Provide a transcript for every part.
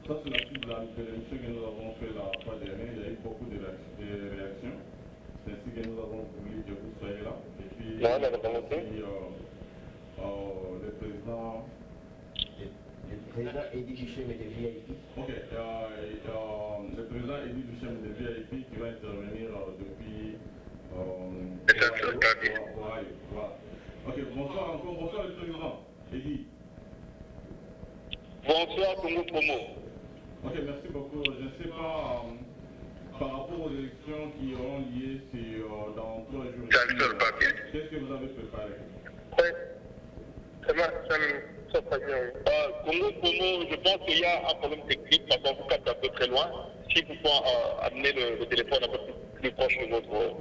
Ça, c'est la suite de l'émission que nous avons fait la fois dernière. Il y a eu beaucoup de réactions. C'est ainsi que nous avons voulu que vous soyez là. Et puis, Non, mais aussi le président. Le président Eddie Duchem de VIP. Ok, le président Eddie Duchem de VIP qui va intervenir depuis Ohio. Voilà. Ok, bonsoir encore, bonsoir le président Eddie. Bonsoir Congo Promo. Ok, merci beaucoup. Je ne sais pas, par rapport aux élections qui auront lieu dans 3 jours, qu'est-ce que vous avez préparé? Oui, ça très bien. Congo Promo, je pense qu'il y a un problème technique, parce qu'on vous capte un peu très loin. Si vous pouvez amener le téléphone un peu plus proche de votre...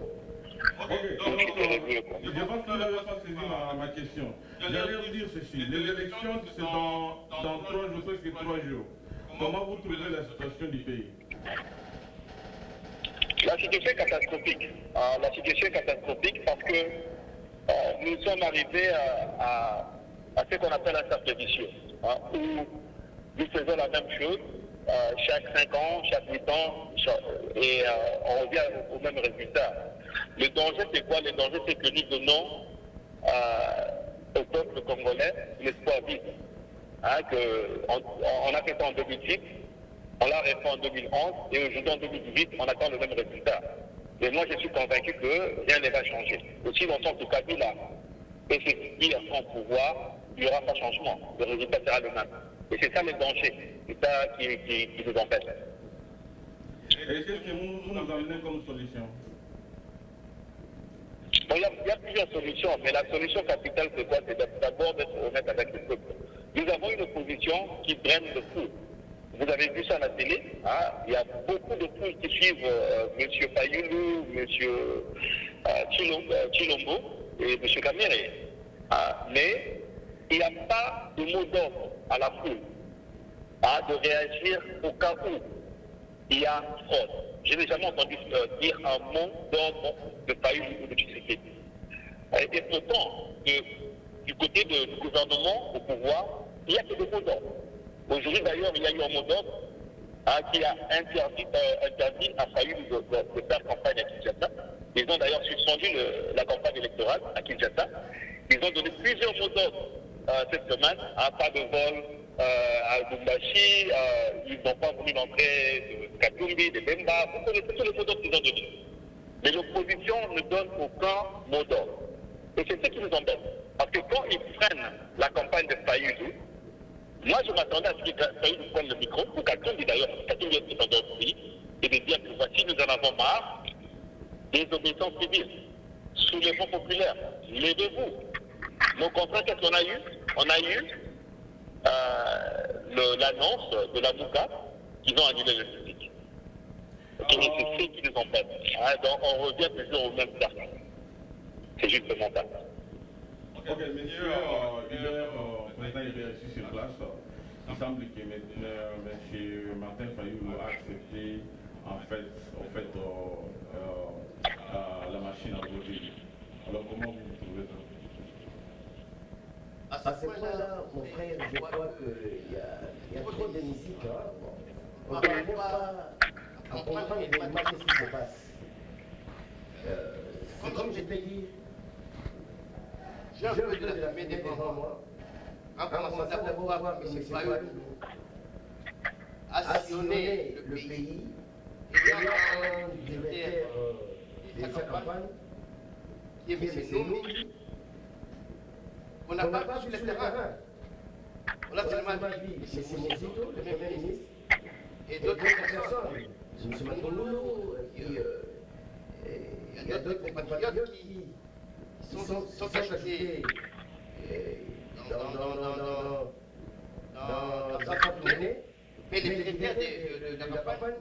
Ok, donc, je pense que vous n'avez pas saisi ma question. J'allais dire ceci, les élections, c'est dans 3 jours, presque 3 jours. Comment vous trouvez la situation du pays? La situation est catastrophique. La situation est catastrophique parce que nous sommes arrivés à ce qu'on appelle un cercle vicieux, où nous faisons la même chose chaque 5 ans, chaque 8 ans, et on revient au même résultat. Le danger, c'est quoi? Le danger, c'est que nous donnons au peuple congolais l'espoir vide. On a fait ça en 2006, on l'a refait en 2011, et aujourd'hui en 2018, on attend le même résultat. Mais moi, je suis convaincu que rien ne va changer. Aussi longtemps que Kabila et ses filles sont au pouvoir, il n'y aura pas de changement. Le résultat sera le même. Et c'est ça le danger. C'est ça qui nous empêche. Et qu'est-ce que vous nous amenez comme solution? Bon, il y a plusieurs solutions, mais la solution capitale, c'est quoi? C'est d'abord d'être honnête avec le peuple. Nous avons une opposition qui draine de fou. Vous avez vu ça à la télé, il y a beaucoup de fous qui suivent M. Fayoulou, M. Chilombo et M. Kamere. Mais il n'y a pas de mot d'ordre à la foule de réagir au cas où il y a fraude. Je n'ai jamais entendu dire un mot d'ordre de Fayoulou ou de Tshisekedi. Et pourtant, du côté du gouvernement au pouvoir, il n'y a que des mots d'ordre. Aujourd'hui, d'ailleurs, il y a eu un mot d'ordre qui a interdit à Fayoulou de faire campagne à Kinshasa. Ils ont d'ailleurs suspendu la campagne électorale à Kinshasa. Ils ont donné plusieurs mots d'ordre cette semaine, pas de vol à Lumbashi, ils n'ont pas voulu l'entrée de Katumbi, de Bemba, vous connaissez tous les mots d'ordre qu'ils ont donnés. Mais l'opposition ne donne aucun mot d'ordre. Et c'est ce qui nous embête. Parce que quand ils prennent la campagne de Fayoulou, moi je m'attendais à ce que Fayoulou prenne le micro, ou Katumbi d'ailleurs, Katumbi est dans d'autres pays, et de dire que voici, nous en avons marre des obéissances civiles, soulèvement populaire, levez-vous. Nos contrats, qu'est-ce qu'on a eu? On a eu l'annonce de la MOUCA qu'ils ont annulé le public. Et c'est ce qui nous embête. Donc on revient toujours au même cercle. C'est justement ça. Ok, monsieur, président il est ici sur place. Il semble que monsieur Martin Fayoulou a accepté la machine à voter. Alors comment vous trouvez ça? À ce point-là, mon frère, je crois qu'il y a trop d'hémicycles. On ne parvient pas à comprendre réellement ce qui se passe. Comme je t'ai dit, j'ai un peu de la fumée devant moi. En commençant d'abord à voir que M. Fayoulou a sillonné le pays. Il y a un directeur de sa campagne qui est M. Noumi. On n'a pas vu sur le terrain. On a seulement vu M. Mosito, le Premier ministre, et d'autres personnes. M. Matoloulou, il y a d'autres compatriotes qui sont ajoutés dans sa tournée, mais les directeurs de la campagne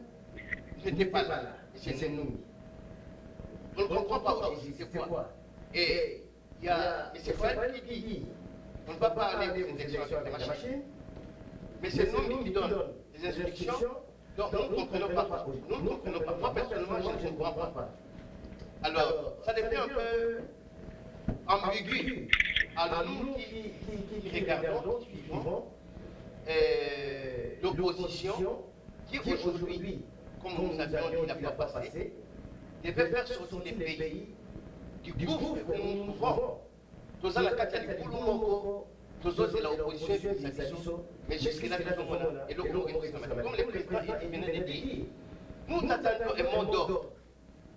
n'étaient pas là. C'est nous. On ne comprend pas aussi c'est quoi. Et il y a M. Fouad qui dit on ne va pas aller aux élections avec la machine, mais c'est nous qui donnons des instructions dont nous ne comprenons pas. Nous ne comprenons pas. Moi, personnellement, je ne comprends pas. Alors, ça devient un peu ambigu. Alors, nous qui regardons, qui suivons, le d'opposition qui aujourd'hui, comme nous avions dit la fois passée, devait faire sortir les pays du gouffre que nous trouvons. Tous à la carte, il y a du boulot, tous autres, c'est l'opposition et l'administration. Mais jusque-là, nous sommes là. Et le Congo, comme le président venait de dire, nous attendons un monde d'ordre,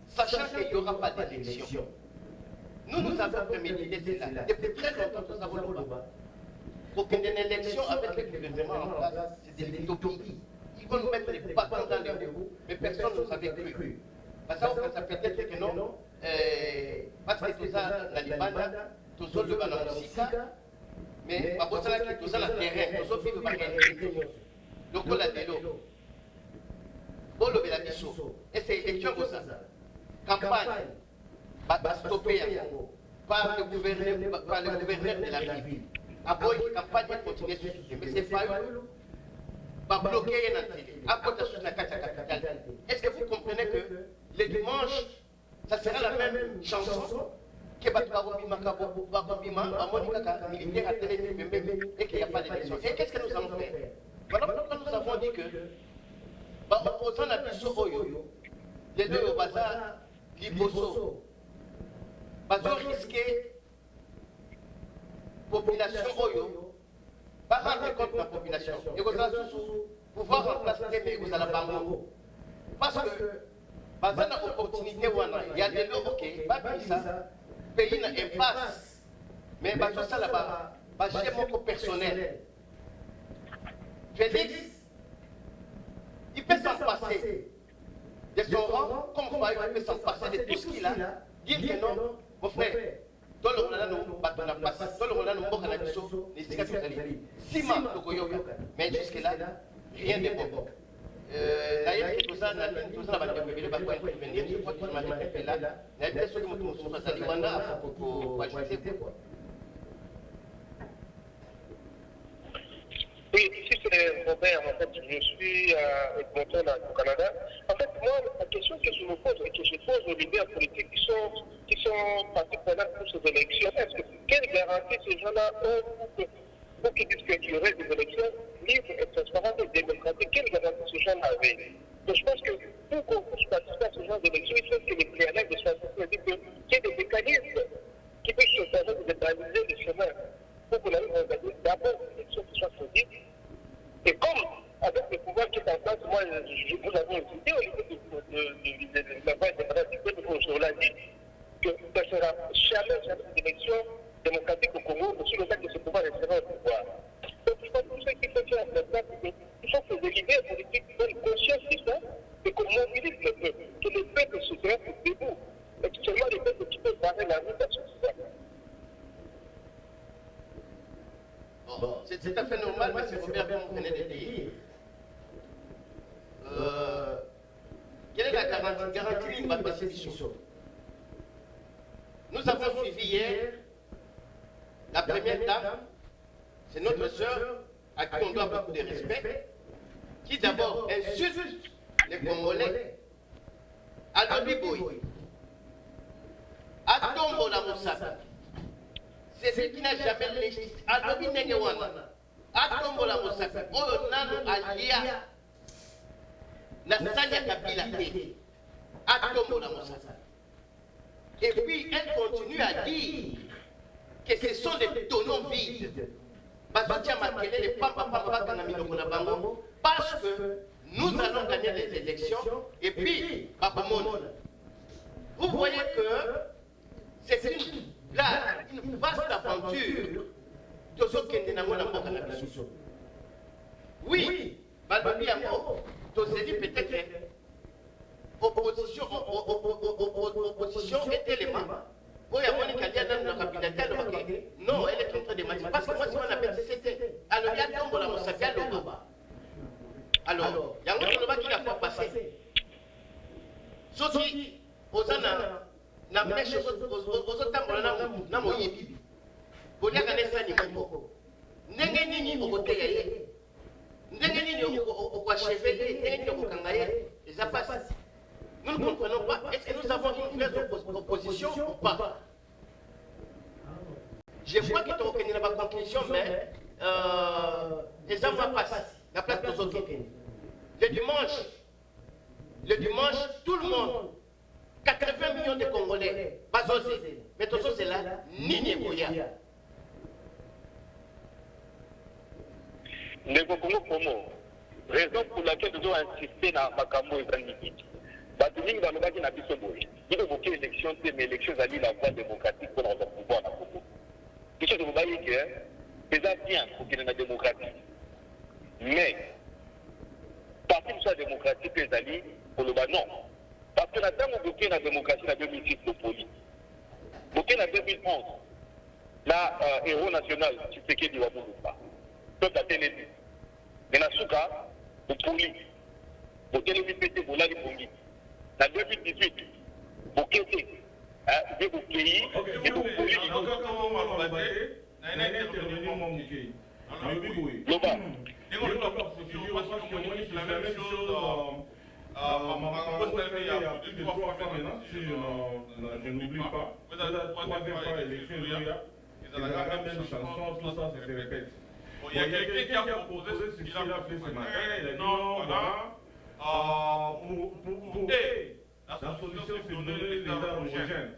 sachant qu'il n'y aura pas d'élection. Nous avons prémédité cela. Depuis très longtemps, nous avons le bas. Pour qu'il y ait une élection avec le gouvernement en place, c'est de l'utopie. Ils vont nous mettre les bâtons dans les roues, mais personne ne nous avait cru. Parce que ça peut être que non, parce que tout ça, la Libana, tout ça, le Banamoussika, mais pas pour ça que tout ça, la terrain, tout ça, il ne va pas gagner. Donc, on l'a dit, on l'a dit, et c'est élection comme ça. Campagne, va stopper par le gouverneur de la ville. Après, la campagne va continuer sur ce mais c'est pas eux. Va bloquer une télé. Après, tu as la capitale. Est-ce que vous comprenez que le dimanche, ça sera la même chanson que Batouabima, militaire à télé, et qu'il n'y a pas d'élection. Et qu'est-ce que nous allons faire? Voilà pourquoi nous avons dit que, opposant la biso Oyo, les deux au bazar, Liboso, bazo risquer population Oyo, pas rendre compte de la population. Et vous allez pouvoir remplacer mais vous allez pas bango. Parce que, bazar na opportunité, il y a des lots, ok, pas comme ça, pays na impasse. Mais bazo ça là-bas, j'ai mon personnel. Félix, il peut s'en passer de son rang, comme Faye, il peut s'en passer de tout ce qu'il a. Dire que non, mon frère, dans le Rwanda, nous battons la place, dans le Rwanda, nous moquons la biso, les cicatrices d'Ali. Sima, mais jusque-là, rien de bon. D'ailleurs, tout ça, va intervenir, je crois que je m'en ai là. Il y a des choses qui m'ont dit, ça dit, pour ajouter quoi. Oui, ici c'est Robert, en fait, je suis à Edmonton, au Canada. En fait, moi, la question que je me pose et que je pose aux leaders politiques qui sont partis pendant pour ces élections, est-ce que quelle garantie ces gens-là ont pour qu'ils disent qu'il y aurait des élections libres et transparentes et démocratiques? Quelle garantie ces gens-là avaient? Donc je pense que pour qu'on puisse participer à ce genre d'élections, il faut que les préalables soient qu'il y ait des mécanismes qui puissent se permettre de baliser le chemin pour que la Ligue organise d'abord une élection qui soit solide. Et comme avec le pouvoir qui est en place, moi, vous avez une idée au niveau de la voie démocratique, on l'a dit, que ça ne sera jamais une élection démocratique au Congo, aussi le fait que ce pouvoir restera au pouvoir. Donc, je pense que tout ce qu'il faut faire maintenant, c'est qu'il faut que les leaders politiques prennent conscience de ça et qu'on mobilise le peuple, que le peuple se dresse debout. Et que seulement les peuples qui peuvent barrer la route à ce pouvoir. Bon, c'est tout à fait normal, mais c'est Robert comme vous venez de dire. Quelle est la garantie de passer du saut? Nous avons suivi hier la première dame, c'est notre sœur, à qui on doit beaucoup de respect, qui d'abord insulte les Congolais à Lobiboy, à Tombo la Moussabi. C'est ce qui n'a jamais légitimé. À Lobi Nengewana, à Tombo la Moussabi, on a Alia, Nassania Kabila, à Tombo la Moussabi. Et puis elle continue à dire que ce sont des tonneaux vides. Parce que nous allons gagner les élections. Et puis, vous voyez que c'est une blague, une vaste aventure de ce qui est dans le oui, Balbabi Amo, peut-être opposition est élément. Oui, à Monica Diana, la capitale, non, elle est en train de mentir. Parce que moi, si on appelle c'était. Alors, il y a Tombo la Moussaka, le Baba. Alors, il y a un autre qui l'a fait passer. Sauf aux Anna, la mèche aux autres temps, n'a pas eu. Vous n'avez pas de ça, Nengenini au côté. Nengenini au chevet, Nengenini au Kangaye, et ça passe. Nous ne comprenons pas. Est-ce que nous avons une vraie opposition ou pas? Je crois que tu as une conclusion, mais les hommes vont passer. la place de Zokene. Le dimanche, tout le monde, 80 millions de Congolais, Bazosé, mais tout ça c'est là, Nini Boya. Raison pour laquelle nous devons insister dans Makambo et Zandikiti. Batuning dans le bas qui n'a plus ce bruit. Il faut que l'élection, mais l'élection a la voie démocratique pour notre pouvoir dans le Congo. Ce que vous voyez que c'est bien pour qu'il y ait une démocratie. Mais, partie de la démocratie, les alliés, pour le bas, non. Parce que la dame a la démocratie en 2006 au Poli. Bloqué en 2011, la héros national, Tshisekedi Wabouloupa. Peuple a télévisé. Mais la souka, au Poli. Au télévisé, au Lali Pongi. En 2018, au Kété. Il y a au pays, et au Poli. Loba. Je n'oublie pas, la troisième fois l'élection, il y a la même chanson, tout ça se répète. Il y a quelqu'un qui a proposé ce qu'il a fait ce matin, il a dit non, voilà, la solution c'est de donner les armes aux jeunes.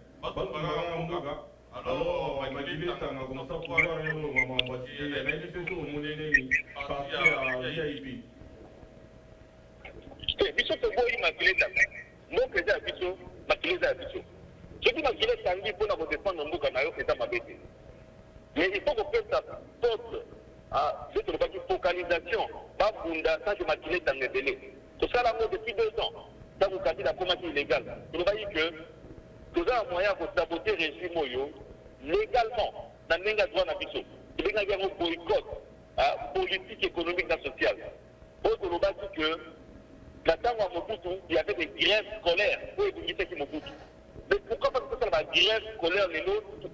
Alors, Magilé, tu as comme ça pour voir un moment, il y a une question au Monéné, parti à VIP. Biso te boyi makile ta mo peza biso makile za biso soki makile tangi mpona kodefendre mboka na yo eza mabe te mais il faut kopesa porte je tolobaki focalisation babunda sanke makile tanga ebele tosala yango depuis 2 ans ntango kandida akomaki illégal tolobaki que toza na moyen ya kosabote régime oyo légalement na ndenge ya droit na biso tobengaki yango boycott politique économique na sociale oyo tolobaki que Natanga Mobutu, il y avait des grèves scolaires pour éduquer qui Mobutu. Mais pourquoi pas que ça va grève scolaire les nôtres?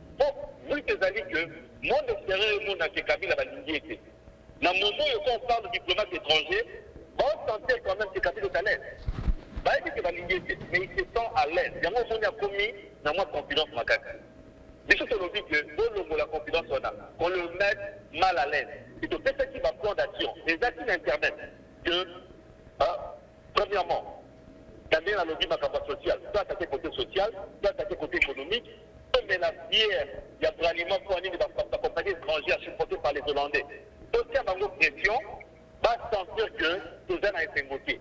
Vu que ça dit que mon extérieur et mon Kabila va l'indien. Dans le moment où on parle de diplomates étrangers, on sentait quand même que Kabila est à l'aise. Il dit que va l'indien, mais il se sent à l'aise. Il y a un moment où il a commis dans ma confidence macaque. Mais je te le dis que la confidence qu'on le mette mal à l'aise. C'est de fait qui va prendre d'action. Les actions d'Internet, que premièrement, gagner la lobby macabra sociale, soit attaquer côté social, soit attaquer côté économique, mais la bière, il y a vraiment pour la compagnie étrangère supportée par les Hollandais. Aussi à ma pression, va sentir que tout ça a été voté.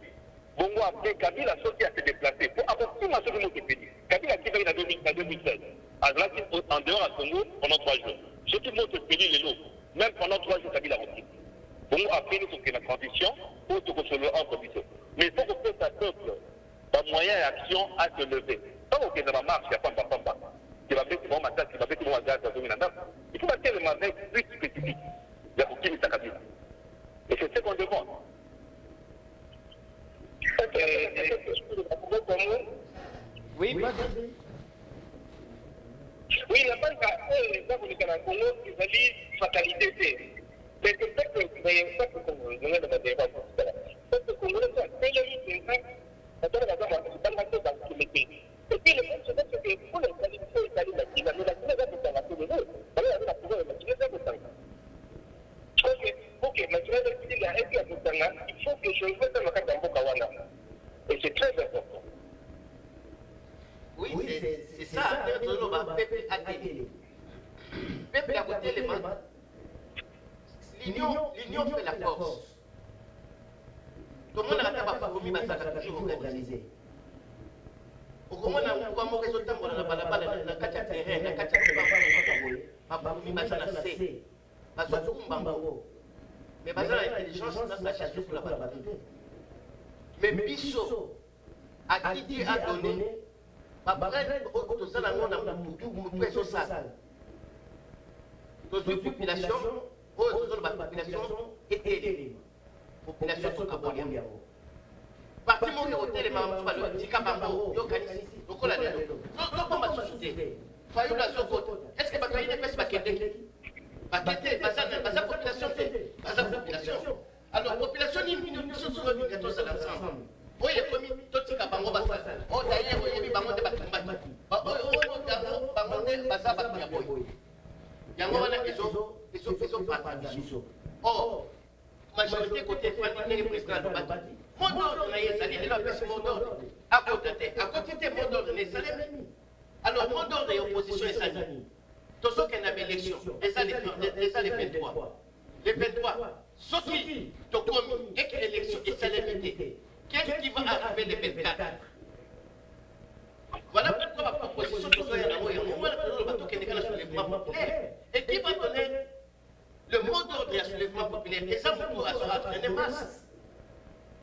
Bongo après, Kabila a sauté à se déplacer. Pour avoir tout ma chose de pays. Kabila a quitté en 2016. En dehors à Congo pendant 3 jours. Ce qui montre pays les lots. Même pendant 3 jours, Kabila a repris. Bongo après, nous sommes la transition pour tout construire entre bisous. Mais il faut que ce soit peuple, dans moyen et action à se lever. Tant qu'on est dans la marche, il n'y a pas de pamba. Il va mettre mon matin, il va mettre mon gaz dans le domaine. Il faut mettre le matin plus spécifique. Il y a pour qui ça Kabila. Et c'est ce qu'on demande. Oui, oui, la banque a un Congo qui va dire fatalité. Mais c'est ça que vous voyez, ça que vous venez de me dire. C'est que vous voulez faire. C'est le fait que vous avez dans le pays. Et puis le fait c'est que pour les qualifiés, il la Chine, mais la Chine va vous faire la Chine. Alors, elle va pouvoir la Chine, va vous faire. Ok, mais tu vas dire qu'il y a un peu à vous faire, il faut que je fasse dans le cadre d'un Bokawana. Et c'est très important. Oui, c'est ça. Peuple a télé. Peuple a voté les mains. L'union fait la force. Tout le monde a toujours organisé. Au moment où on a résultat, on a balabala, on a quatre terrains, on a quatre mais l'intelligence, on a sa chasse pour la bataille. Mais Bissot, à qui Dieu a donné, après, au Zala, on a beaucoup de social. Dans une population, la population était élevée. Population sur Kabolia. Parti mon hôtel et maman, le Tika Bambo, Yokanisi, le Colanado. Non, ma société. Faillou la Sokoto. Est-ce que Bakayé n'est pas Bakete? Bakete, Basa population, Basa population. Alors, population, nous sommes sur le gâteau à l'ensemble. Oui, il y a commis tout ce Kabango Basa. Oh, d'ailleurs, il y a mis Bango de Bakambaki. Oh, Bango de Basa Bakayaboy. Il y a un moment ils ont parti. Or, majorité côté Fanny président de Bati. Mon ordre n'a pas été là, mon ordre. À côté, mon ordre n'est pas allé. Alors, mon ordre est opposition et ça dit. Tout ce qu'on a élection, et ça les 23. Les 23, ce qui ont commis et que l'élection est salamité, qu'est-ce qui va arriver les 24? Voilà pourquoi ma proposition, tout ça, il y a un soulèvement populaire. Et qui va donner le mot d'ordre à soulèvement populaire? Et ça, pour toi, ça entraîner masse.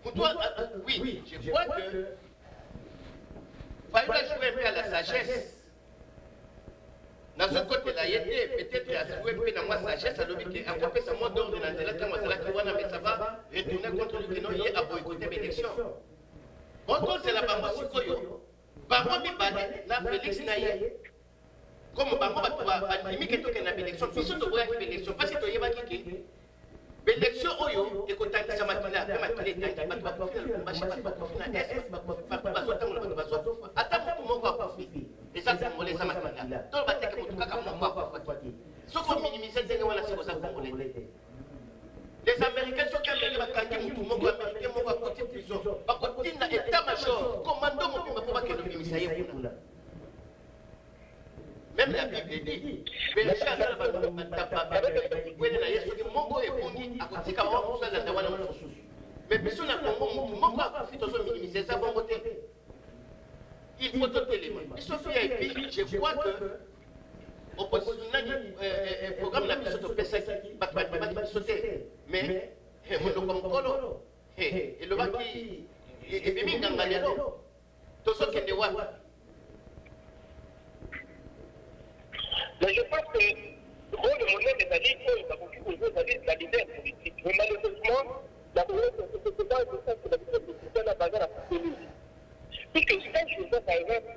Pour toi, oui, je crois que il fallait jouer un peu à la sagesse. Dans ce côté-là, il était peut-être à jouer un peu dans ma sagesse, à l'objet qu'à côté, ça mot d'ordre dans la tête, mais ça va retourner contre lui, non, il est à boycotter l'élection. Quand c'est la Bamba Sikoyo, Bamba Bibane, la Félix Naye, comme Bamba va limiter que tu as l'élection, puis surtout pour l'élection, parce que tu as dit que l'élection, et que tu as dit ça maintenant, les Américains sont quand même américains, état-major, commando, même la Bible dit, il faut doter les mains. Je crois que l'opposition programme n'a pas sauté, mais et le baki et bien gangalero tout ce qui est de mais je pense que le rôle de monnaie des alliés, il a beaucoup de la leader politique. Mais malheureusement, la monnaie, c'est pas le sens de la leader politique, c'est la bagarre à la politique. Puisque quand je vois par exemple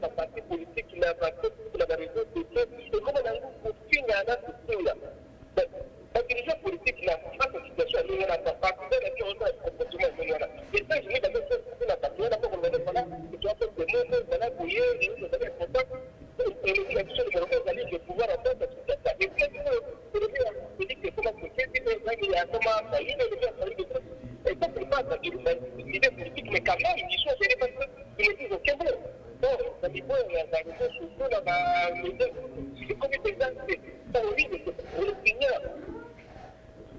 la partie politique qui n'a pas fait la réseau social, et comme on a eu pour finir à la là. La dirigeant politique là, face à situation à l'Union, la partie de la qui reçoit le comportement de l'Union. Et ça, je dis d'abord que la partie, on a pas regardé voilà, que tu as fait des mots, voilà, bouillir, et vous avez un contact. Et la question de l'Europe, d'aller de pouvoir en faire cette situation. Et puis, je dis que comment c'est qu'il y a comment ça y est, et ça, c'est pas l'idée politique, mais quand même, ils sont gérés parce qu'ils ne disent aucun mot. Donc, ça dit quoi, il y a des choses surtout dans la maison. C'est comme des exemples, c'est horrible, pour le Seigneur.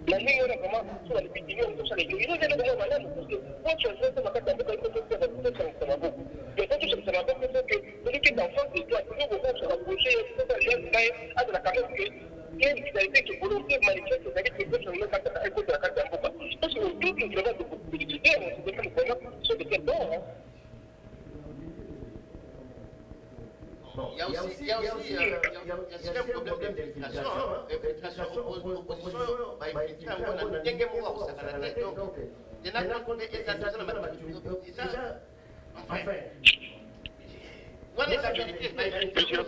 La ligne, on a vraiment sur la vidéo, on touche à l'église. Ils ont déjà besoin malade, parce que quand tu as fait ça, on a fait un peu de choses, ça va beaucoup. Mais quand tu sais que ça va beaucoup, c'est que celui qui est en face de toi, toujours beaucoup sur la projet, tout ça, il y a de la carrière que il y a une finalité qui est volontaire, manifeste, c'est-à-dire que les gens ne peuvent pas écouter la carte d'un peu. Je pense que tout le travail de possibilité, on se fait vraiment sur de quel bord. Il y a aussi un problème d'infiltration. Infiltration, opposition, infiltrer un bon dengue moua au Sakalate. Donc, il y en a qui ont des exagérations dans la mathématique. Enfin,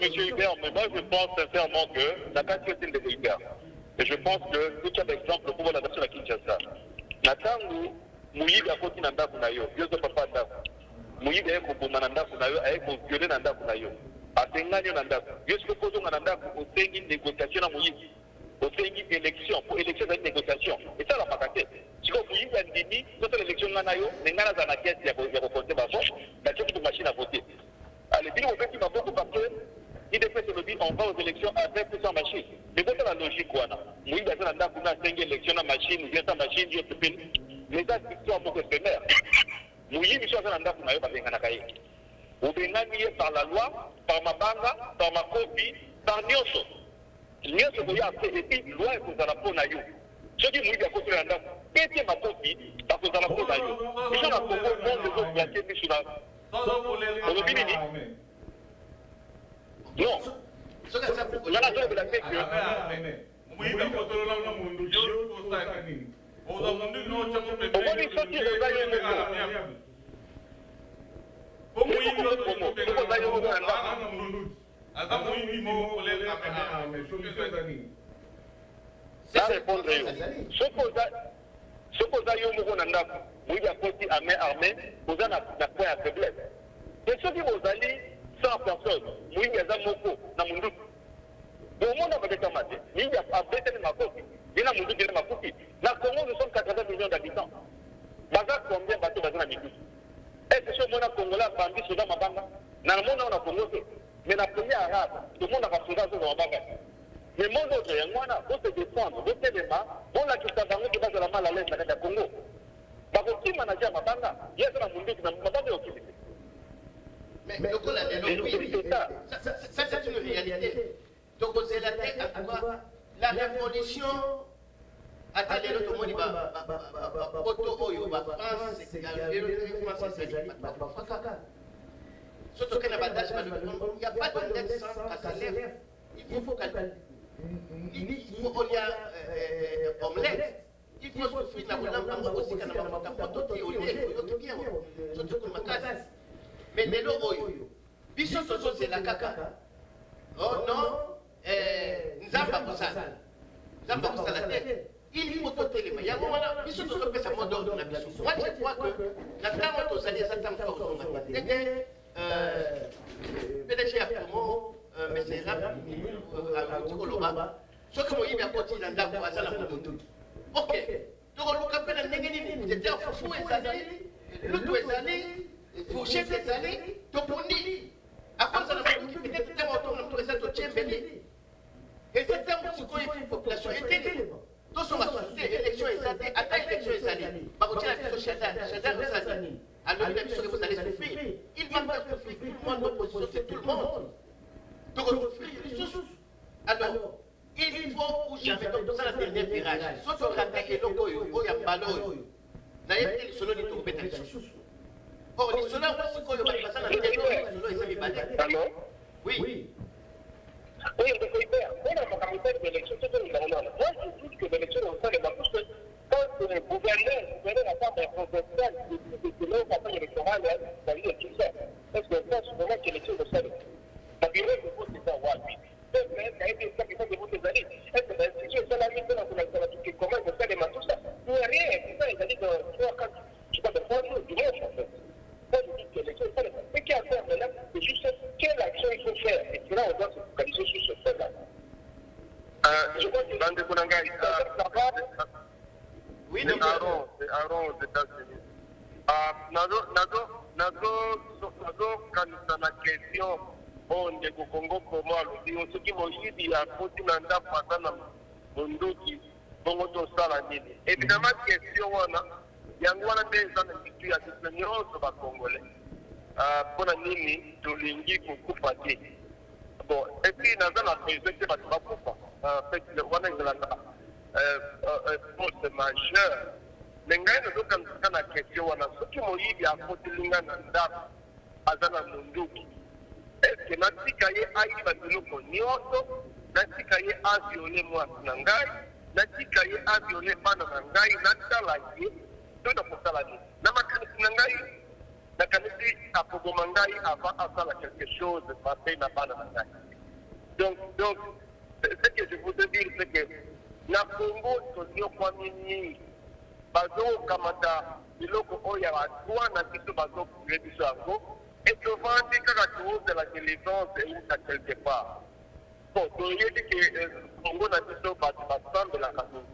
Monsieur Hubert, mais moi je pense sincèrement que la qualité des Hubert. Et je pense que, tout cas d'exemple, pour la nation à Kinshasa, Natangu, Mouyiga Koti Nanda Kunayo, Yozo Papa Nanda, Mouyiga Ekobuma Nanda Kunayo, Ekobule Nanda Kunayo, Atenganyo Nanda, Yosko Kozo Nanda, au Tengi négociation à Mouyiga, au Tengi élection, pour élection de négociation. Et ça, la patate. Si vous Mouyiga Ndini, toute l'élection Nanayo, Nengana Zanakias, il y a reporté ma voix, la machine à voter. Allez, dis au petit Maboko parce que il est fait le on va aux élections avec ou sans machine. Mais c'est la logique quoi. Moi il y a un date pour 5 élections à machine, il y a sa machine, il y a tout pile. Mais ça c'est un peu questionnaire. Moi il y a un date pour pas bien nakai. Ou bien par la loi, par ma banga, par ma copie, par Nyoso. Nyoso il y a fait et puis loi pour la peau na yo. Je dis moi il y a construit un date. Pété ma copie parce que dans la peau na yo. Ils sont la peau de l'autre placer sur la non. Ce que ça peut la zone de la fête. Oui, mais quand on a un monde, je suis au Sahel. On a un monde, non, je peux pas. On va sortir de la zone. Pour moi, il faut que d'ailleurs on a un monde. Adam, oui, mon collègue a mais solution d'amis. Ça répond ce que d'ailleurs on a un oui, il y a côté armée, vous en avez point à faiblesse. Et ceux qui vous allez, 100 personnes, oui, il y a un mot, dans mon doute. Au monde, on va déterminer, il y a un bête de ma copie. Dina Mundu Dina Makuti. Dans le Congo, nous sommes 80 millions d'habitants. Baza combien de bateaux dans la Midi? Est-ce que ce monde congolais a bambi Soudan Mabanga? Dans le monde, on a Congo. Mais la première arabe, tout le monde a pas Soudan Mabanga. Mais mon autre, il y a un pour se défendre, pour se défendre, on a tout à fait qui va de la mal à l'aise dans le Congo. Parce que qui manager Mabanga, il y a un monde qui n'a pas de l'autre. Mais le coup, ça c'est une réalité. Donc, c'est la tête à quoi la révolution a été l'autre monde, France, c'est surtout qu'il n'y a pas d'âge, il n'y a pas de net sans s'élève. Il faut qu'il y ait omelette. Il faut souffrir la boulette aussi quand on a pas d'autres surtout que ma case. Mais les lots, biso c'est la caca. Oh non, Nzamba Boussala. Nzamba Boussala la tête. Il faut tout élément. Il y a un moment là, biso tout fait sa mode d'ordre na biso. Moi je crois que la temps où ça ça temps fort on va dire. PDG Apomo, mais c'est là ce que moi il y a côté dans la voie ça la moto. OK. Donc on le appelle ndengeni c'était fou et ça le tout est allé fourchette des années, Topondi. À cause de la politique, peut-être que tu as tout Tchembeli. Et c'est un peu ce qu'on a fait population était. Tous sont associés, élection et années, à élection et années. Par contre, la question Chadar Rosani. Alors, il a dit que vous allez souffrir. Il va pas souffrir, tout le monde d'opposition, c'est tout le monde. Donc, on souffre, il souffre. Alors, il faut ou jamais, donc, ça, la dernière virage. Soit on rattaque et l'on y a ballon. D'ailleurs, il se l'a dit, on met un sous. Oh, les soldats aussi, quand ils passent dans le territoire, ils sont balais. Alors? Oui. Oui, on peut faire. On a pas comité d'élection, c'est tout le monde. Moi, je dis que l'élection, on fait les parce que quand le gouverneur n'a pas d'infrastructure, c'est là où la campagne électorale, ça lui est tout ça. Parce que ça, c'est vraiment que l'élection de ça. La bureau de vote, c'est ça, oui. C'est ça a été ça qui fait des votes des années. Est-ce que l'institution salariée, c'est la comment il fait les mains, tout ça? Il n'y a rien, c'est ça, ils ont dit de 3, 4, je sais pas, de 3 jours, dimanche, en fait. Ce qu'il y a à faire maintenant, c'est juste quelle action il faut faire. Et là, on doit se focaliser sur ce fait-là. Je crois que dans des Konangai, ça va. Oui, c'est Aaron aux États-Unis. Quand la question, on est au Congo, comment le ce qui m'a dit, il y a beaucoup d'endroits dans le qui vont au salaire. Évidemment, question, yango wana nde eza na mitu ya biso nyonso bacongolais mpona nini tolingi kokufa te bon epuis naza na besoin te bato bakufa wana ezalaka poste majeur me ngai nazokanisaka na question wana soki moyibi akotelinga na ndako aza na monduki eske natika ye ayiba biloko nyonso natika ye aviole mwasi na ngai natika ye aviole bana na ngai natala ye tout pour ça la vie. Avant quelque chose, donc, ce que je voudrais dire, c'est que na Congo, bazo kamata biloko oya wa na biso bazo biso yango et souvent dit que la chose de la délivrance est quelque part. Bon, donc il dit que Congo na biso bazo de la Cameroun.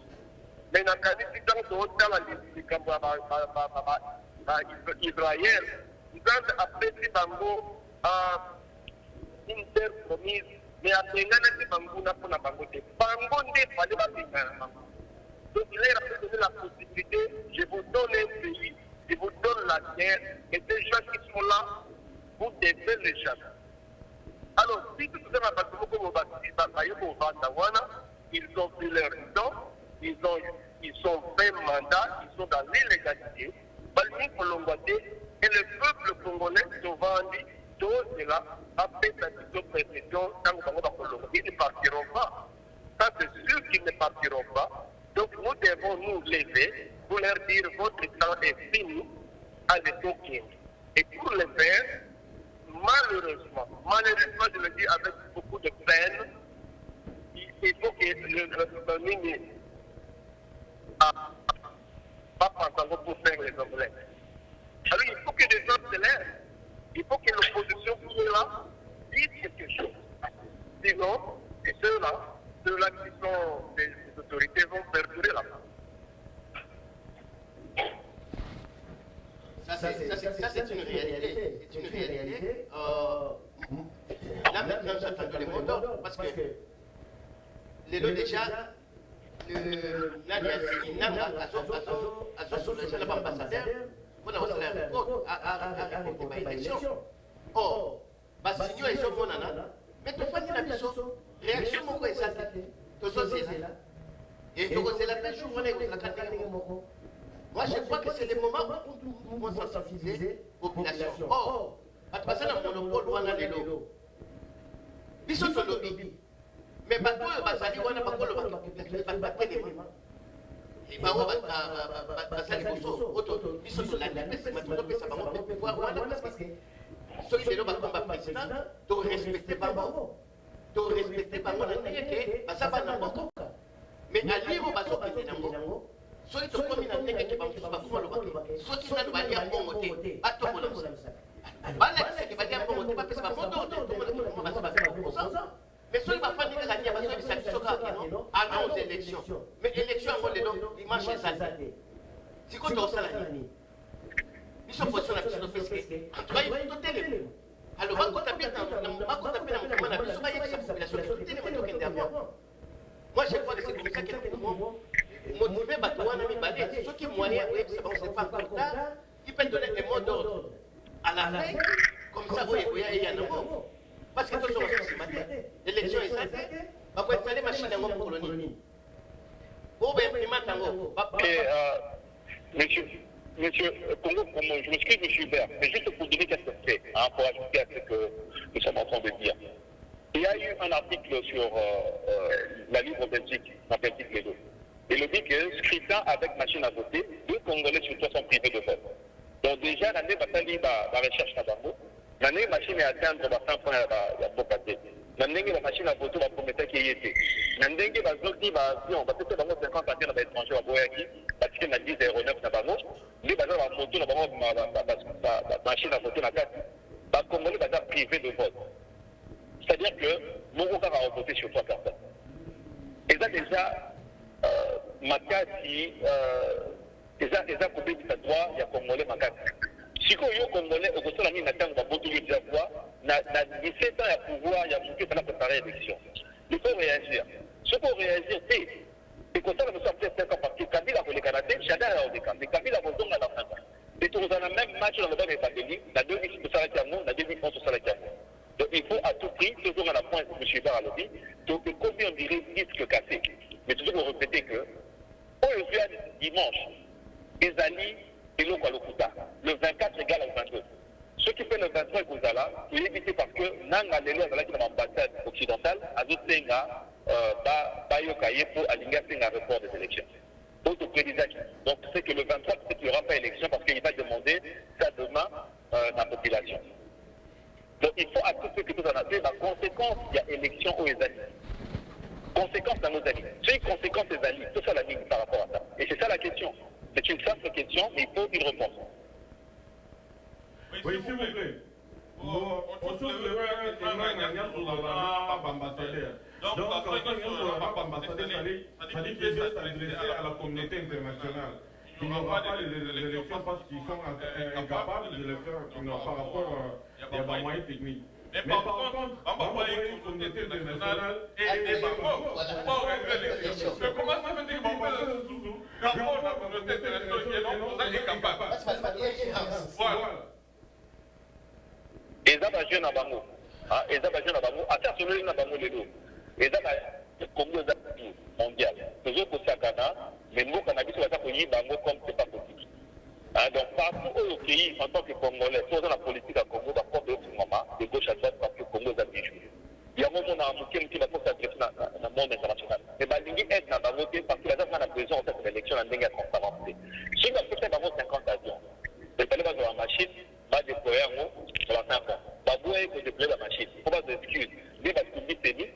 Mais dans le cas de Israël, ils ont appelé Bango interpromise, mais après, Bango n'a pas Bango. Bango n'est pas de la. Donc, il a donné la possibilité, je vous donne un pays, je vous donne la terre, et des gens qui sont là, vous devez les chasser. Alors, si tout ça n'a pas ils ont pris leur temps. Ils sont fait mandat, ils sont dans l'illégalité, et le peuple congolais se vendit, tout cela a fait la pression ils ne partiront pas. Ça, c'est sûr qu'ils ne partiront pas. Donc, nous devons nous lever pour leur dire votre temps est fini à l'époque. Et pour le faire, malheureusement, je le dis avec beaucoup de peine, il faut que le ministre pas pour faire les omelettes. Alors il faut que les gens se lèvent. Il faut que l'opposition qui est là dise quelque chose. Sinon, ceux-là qui sont des autorités vont faire Ça, c'est une réalité. C'est une réalité. Là, maintenant, nous attendons les mots d'ordre parce que les lots déjà, ambassadeur, pour la réponse à l'élection. Or, Bassigno et son monana, mais tu fais la réaction, mon frère, ça, c'est là. Et tu sais la paix, je vous la catégorie. Moi, je crois que c'est le moment où nous devons sensibiliser la population. Or, à travers le monopole, on a les lots. Ils sont au lobby. Mais bateau, bazali, on a pas le bateau. Et bah, on va bazali bosso. Ils sont sur la dépêche, mais tout ça va monter pouvoir. Voilà, parce que ceux qui sont combat président, doivent respecter Bango. Doivent respecter Bango, ça va n'importe quoi. Mais à l'île, on va s'occuper d'Ango. Ceux qui sont commis dans le nez qui vont faire le bateau. Ceux qui sont dans le nez à Bongoté, à Tomola. Voilà, c'est qui va dire Bongoté, parce que c'est pas mon mais ceux qui vont faire des gagner, parce que c'est à nos élections. Mais élections, on les donne dimanche et samedi. Si vous avez ça, ils sont posés sur la question de pesquer. En tout cas, il faut tout télé. Alors, on va taper dans le monde, on va taper dans le monde, on va taper dans le monde. Moi, je crois que c'est comme ça que nous pouvons motiver Batouana Mibale. Ceux qui moyens, oui, c'est pas encore tard, ils peuvent donner un mot d'ordre à la fin, comme ça, oui, il y a un mot. Parce que tous sont en matin. L'élection est sainte, on va installer machine à mon colonie. Pour bien imprimer tango. Monsieur Congo, je m'excuse, monsieur Hubert, mais juste pour donner quelques faits, pour ajouter à ce que nous sommes en train de dire. Il y a eu un article sur la Libre Belgique, la Belgique Lédo. Et le dit que scrutin avec machine à voter, 2 Congolais sur 3 sont privés de vote. Donc déjà, l'année Batali, la recherche à Bango, l'année machine est atteindre la fin point à Bokate. L'année la machine à voter va promettre qu'il y ait. L'année va sortir, on va peut-être avoir 50 ans à l'étranger à Boyaki, parce qu'il y a 10 aéronefs à Bango. Lui, va avoir photo, la machine à voter la carte. Les Congolais va être privés de vote. C'est-à-dire que mon regard va voter sur 3 personnes. Et ça déjà, Makati, eza coupé de droit, il y a Congolais Makati. Si vous avez Congolais, au côté de la mine, on va voter le diavoire, na 17 ans à pouvoir, il y a beaucoup de préparer l'élection. Il faut réagir. Ce qu'il faut réagir, c'est que ça, nous sommes peut-être 5 ans parce que Kabila a le Canada, Chada a le Canada, Kabila a besoin de la fin. Et tout dans le même match dans le bas des Fateli, la 2000 sur Salakiamou, la 2011 sur Salakiamou. Donc il faut à tout prix, toujours à la pointe de M. Barra lobby, donc combien on dirait disque cassé. Mais toujours pour répéter que, aujourd'hui, dimanche, Ezali et Lokuta, le 24 égale au 22. Ce qui fait le 23 Kouzala, il est évité parce que Nanga Lelo est dans l'ambassade occidentale, à Zotenga, Bayokaye pour aligner un report des élections. Donc c'est que le 23, peut-être qu'il n'y aura pas d'élection parce qu'il va demander ça demain à la population. Donc il faut à tout ce que tout en a fait, la conséquence, il y a élection aux alliés. Conséquence dans nos alliés. C'est une conséquence des alliés, tout ça la ligne par rapport à ça. Et c'est ça la question. C'est une simple question, mais il faut une réponse. Oui, s'il vous plaît. On trouve le vrai témoignage sur l'ambassadeur. Donc, la fréquence sur l'ambassadeur, ça dit qu'il veut s'adresser à la communauté internationale. Il n'y aura pas les élections parce qu'ils sont incapables de le faire par rapport à des moyens techniques. Mais par contre, on va envoyer une communauté internationale et Bango pour organiser l'élection. Mais comment ça fait que Bango est sous rapport à la communauté internationale et non, on est incapable. Voilà. Et ça va jouer dans Bango. Et ça va jouer dans Bango. À ce moment-là, Bango les deux. Et ça va Congo mondial. Toujours pour Sakana, mais nous, cannabis, on va accueillir Bango comme c'est pas possible. Donc, partout au pays, en tant que Congolais, soit dans la politique à Congo, va prendre d'autres moments, de gauche à droite, parce que Congo a des joué. Il y a un moment dans le qui va s'adresser dans le monde international. Mais Balingi aide dans la vote parce que la dame a besoin de cette élection en ligne à transparence. Si on a fait 50 avions, il fallait pas la machine, va déployer un mot, ça va faire un point. Baboué, il faut déployer la machine. Il faut pas d'excuses. Dès que tu dis c'est dit,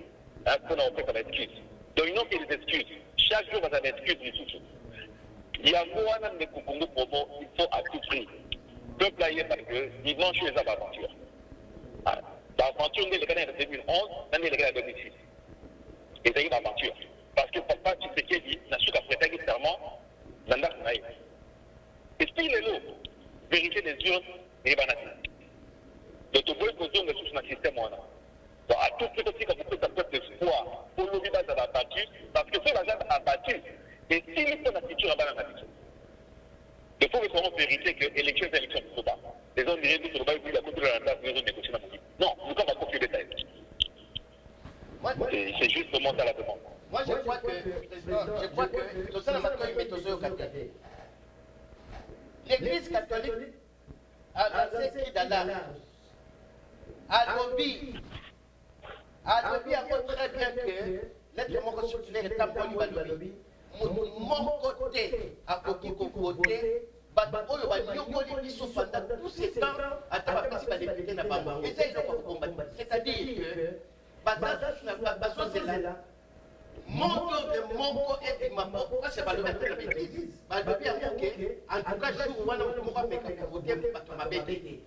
on a fait comme excuse. Donc, il n'y a pas d'excuses. Chaque jour, on a des excuses du tout. Il y a un de Congo Promo, il faut à tout prix. Peuple ailleurs parce que dimanche, les aventures. L'aventure, on est le Canada en 2011, on est le Canada en 2006. Et c'est une aventure. Parce que papa, tu sais qu'il dit, n'a pas prêté serment, dans l'arc naïf. Et puis, il est là. vérifier les urnes et banati. Donc, vous pouvez poser une ressource dans le système. Donc, à tout petit, quand vous faites un peu d'espoir pour le village à la battue, parce que si la gente a battu, et si nous sommes en futur à la battue, il faut vraiment vérifier que l'élection est l'élection de Soba. Les gens diraient que le bail, il a coupé la date, ils ont négocié la monnaie. Non, nous sommes à confier les détails. C'est justement ça la demande. Moi, je crois que tout ça, l'Église catholique a lancé qui d'alarme. A lobby a très bien que l'être mon constitutionnel est tamponi balobi. Mon côté, à côté, côté, oyo banyokoli biso pendant tous ces temps ata bapesi badepute na bango eza eloko ya kokombata c'est-à-dire que bazozela moko de moko ebima kasi balobi ate na baeglise balobi yango ke en tout cas jour wana moto moko ameka kovote bato mabe te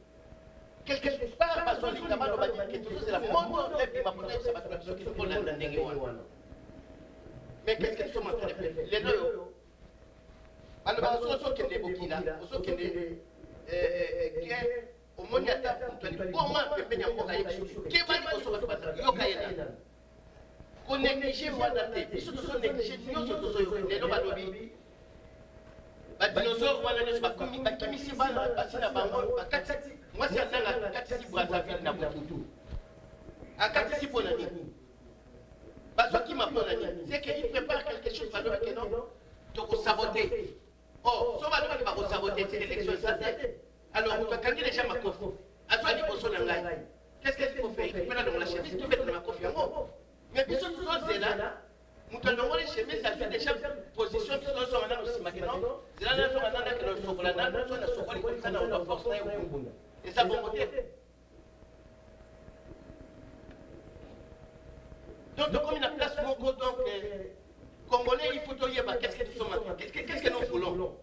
quelque part bazolinga baloba ke tozozela moko ebima mpona yebisa bato na biso ke tokolanda ndenge wana mais qu'est-ce que nous sommes en train de faire les deux alors ozokende bokila ozokende omoni ata comment pembeni ya mboka yebiso kebani koso bato yoka yena konéglige wana te biso tozonéglige nyonso tozoyoka lelo balobi badinosaure wana nyonso bakimisi bana basi na bango bakatisi mwasi andanga akatisi Brazzaville na bututu akatisi mpona nini bazokima mpona nini c'est qu'il prépare quelque chose balobi ke non tokosabote. Oh, so balobi bakosabote c'est l'élection esaté. Alors, vous avez déjà ma coffre. À toi, il faut ngai. Qu'est-ce qu'il faut faire? Il faut dans la chemise, tu mets dans ma coffre. Mais puis surtout, c'est là. Nous avons les chemises, ça fait déjà position qui sont maintenant aussi maintenant. C'est là que nous avons que nous sommes là, nous sommes là, nous sommes là, force là et ça bon côté. Donc, comme il y a place mon donc Congolais, il faut te dire qu'est-ce que nous sommes maintenant? Qu'est-ce que nous voulons?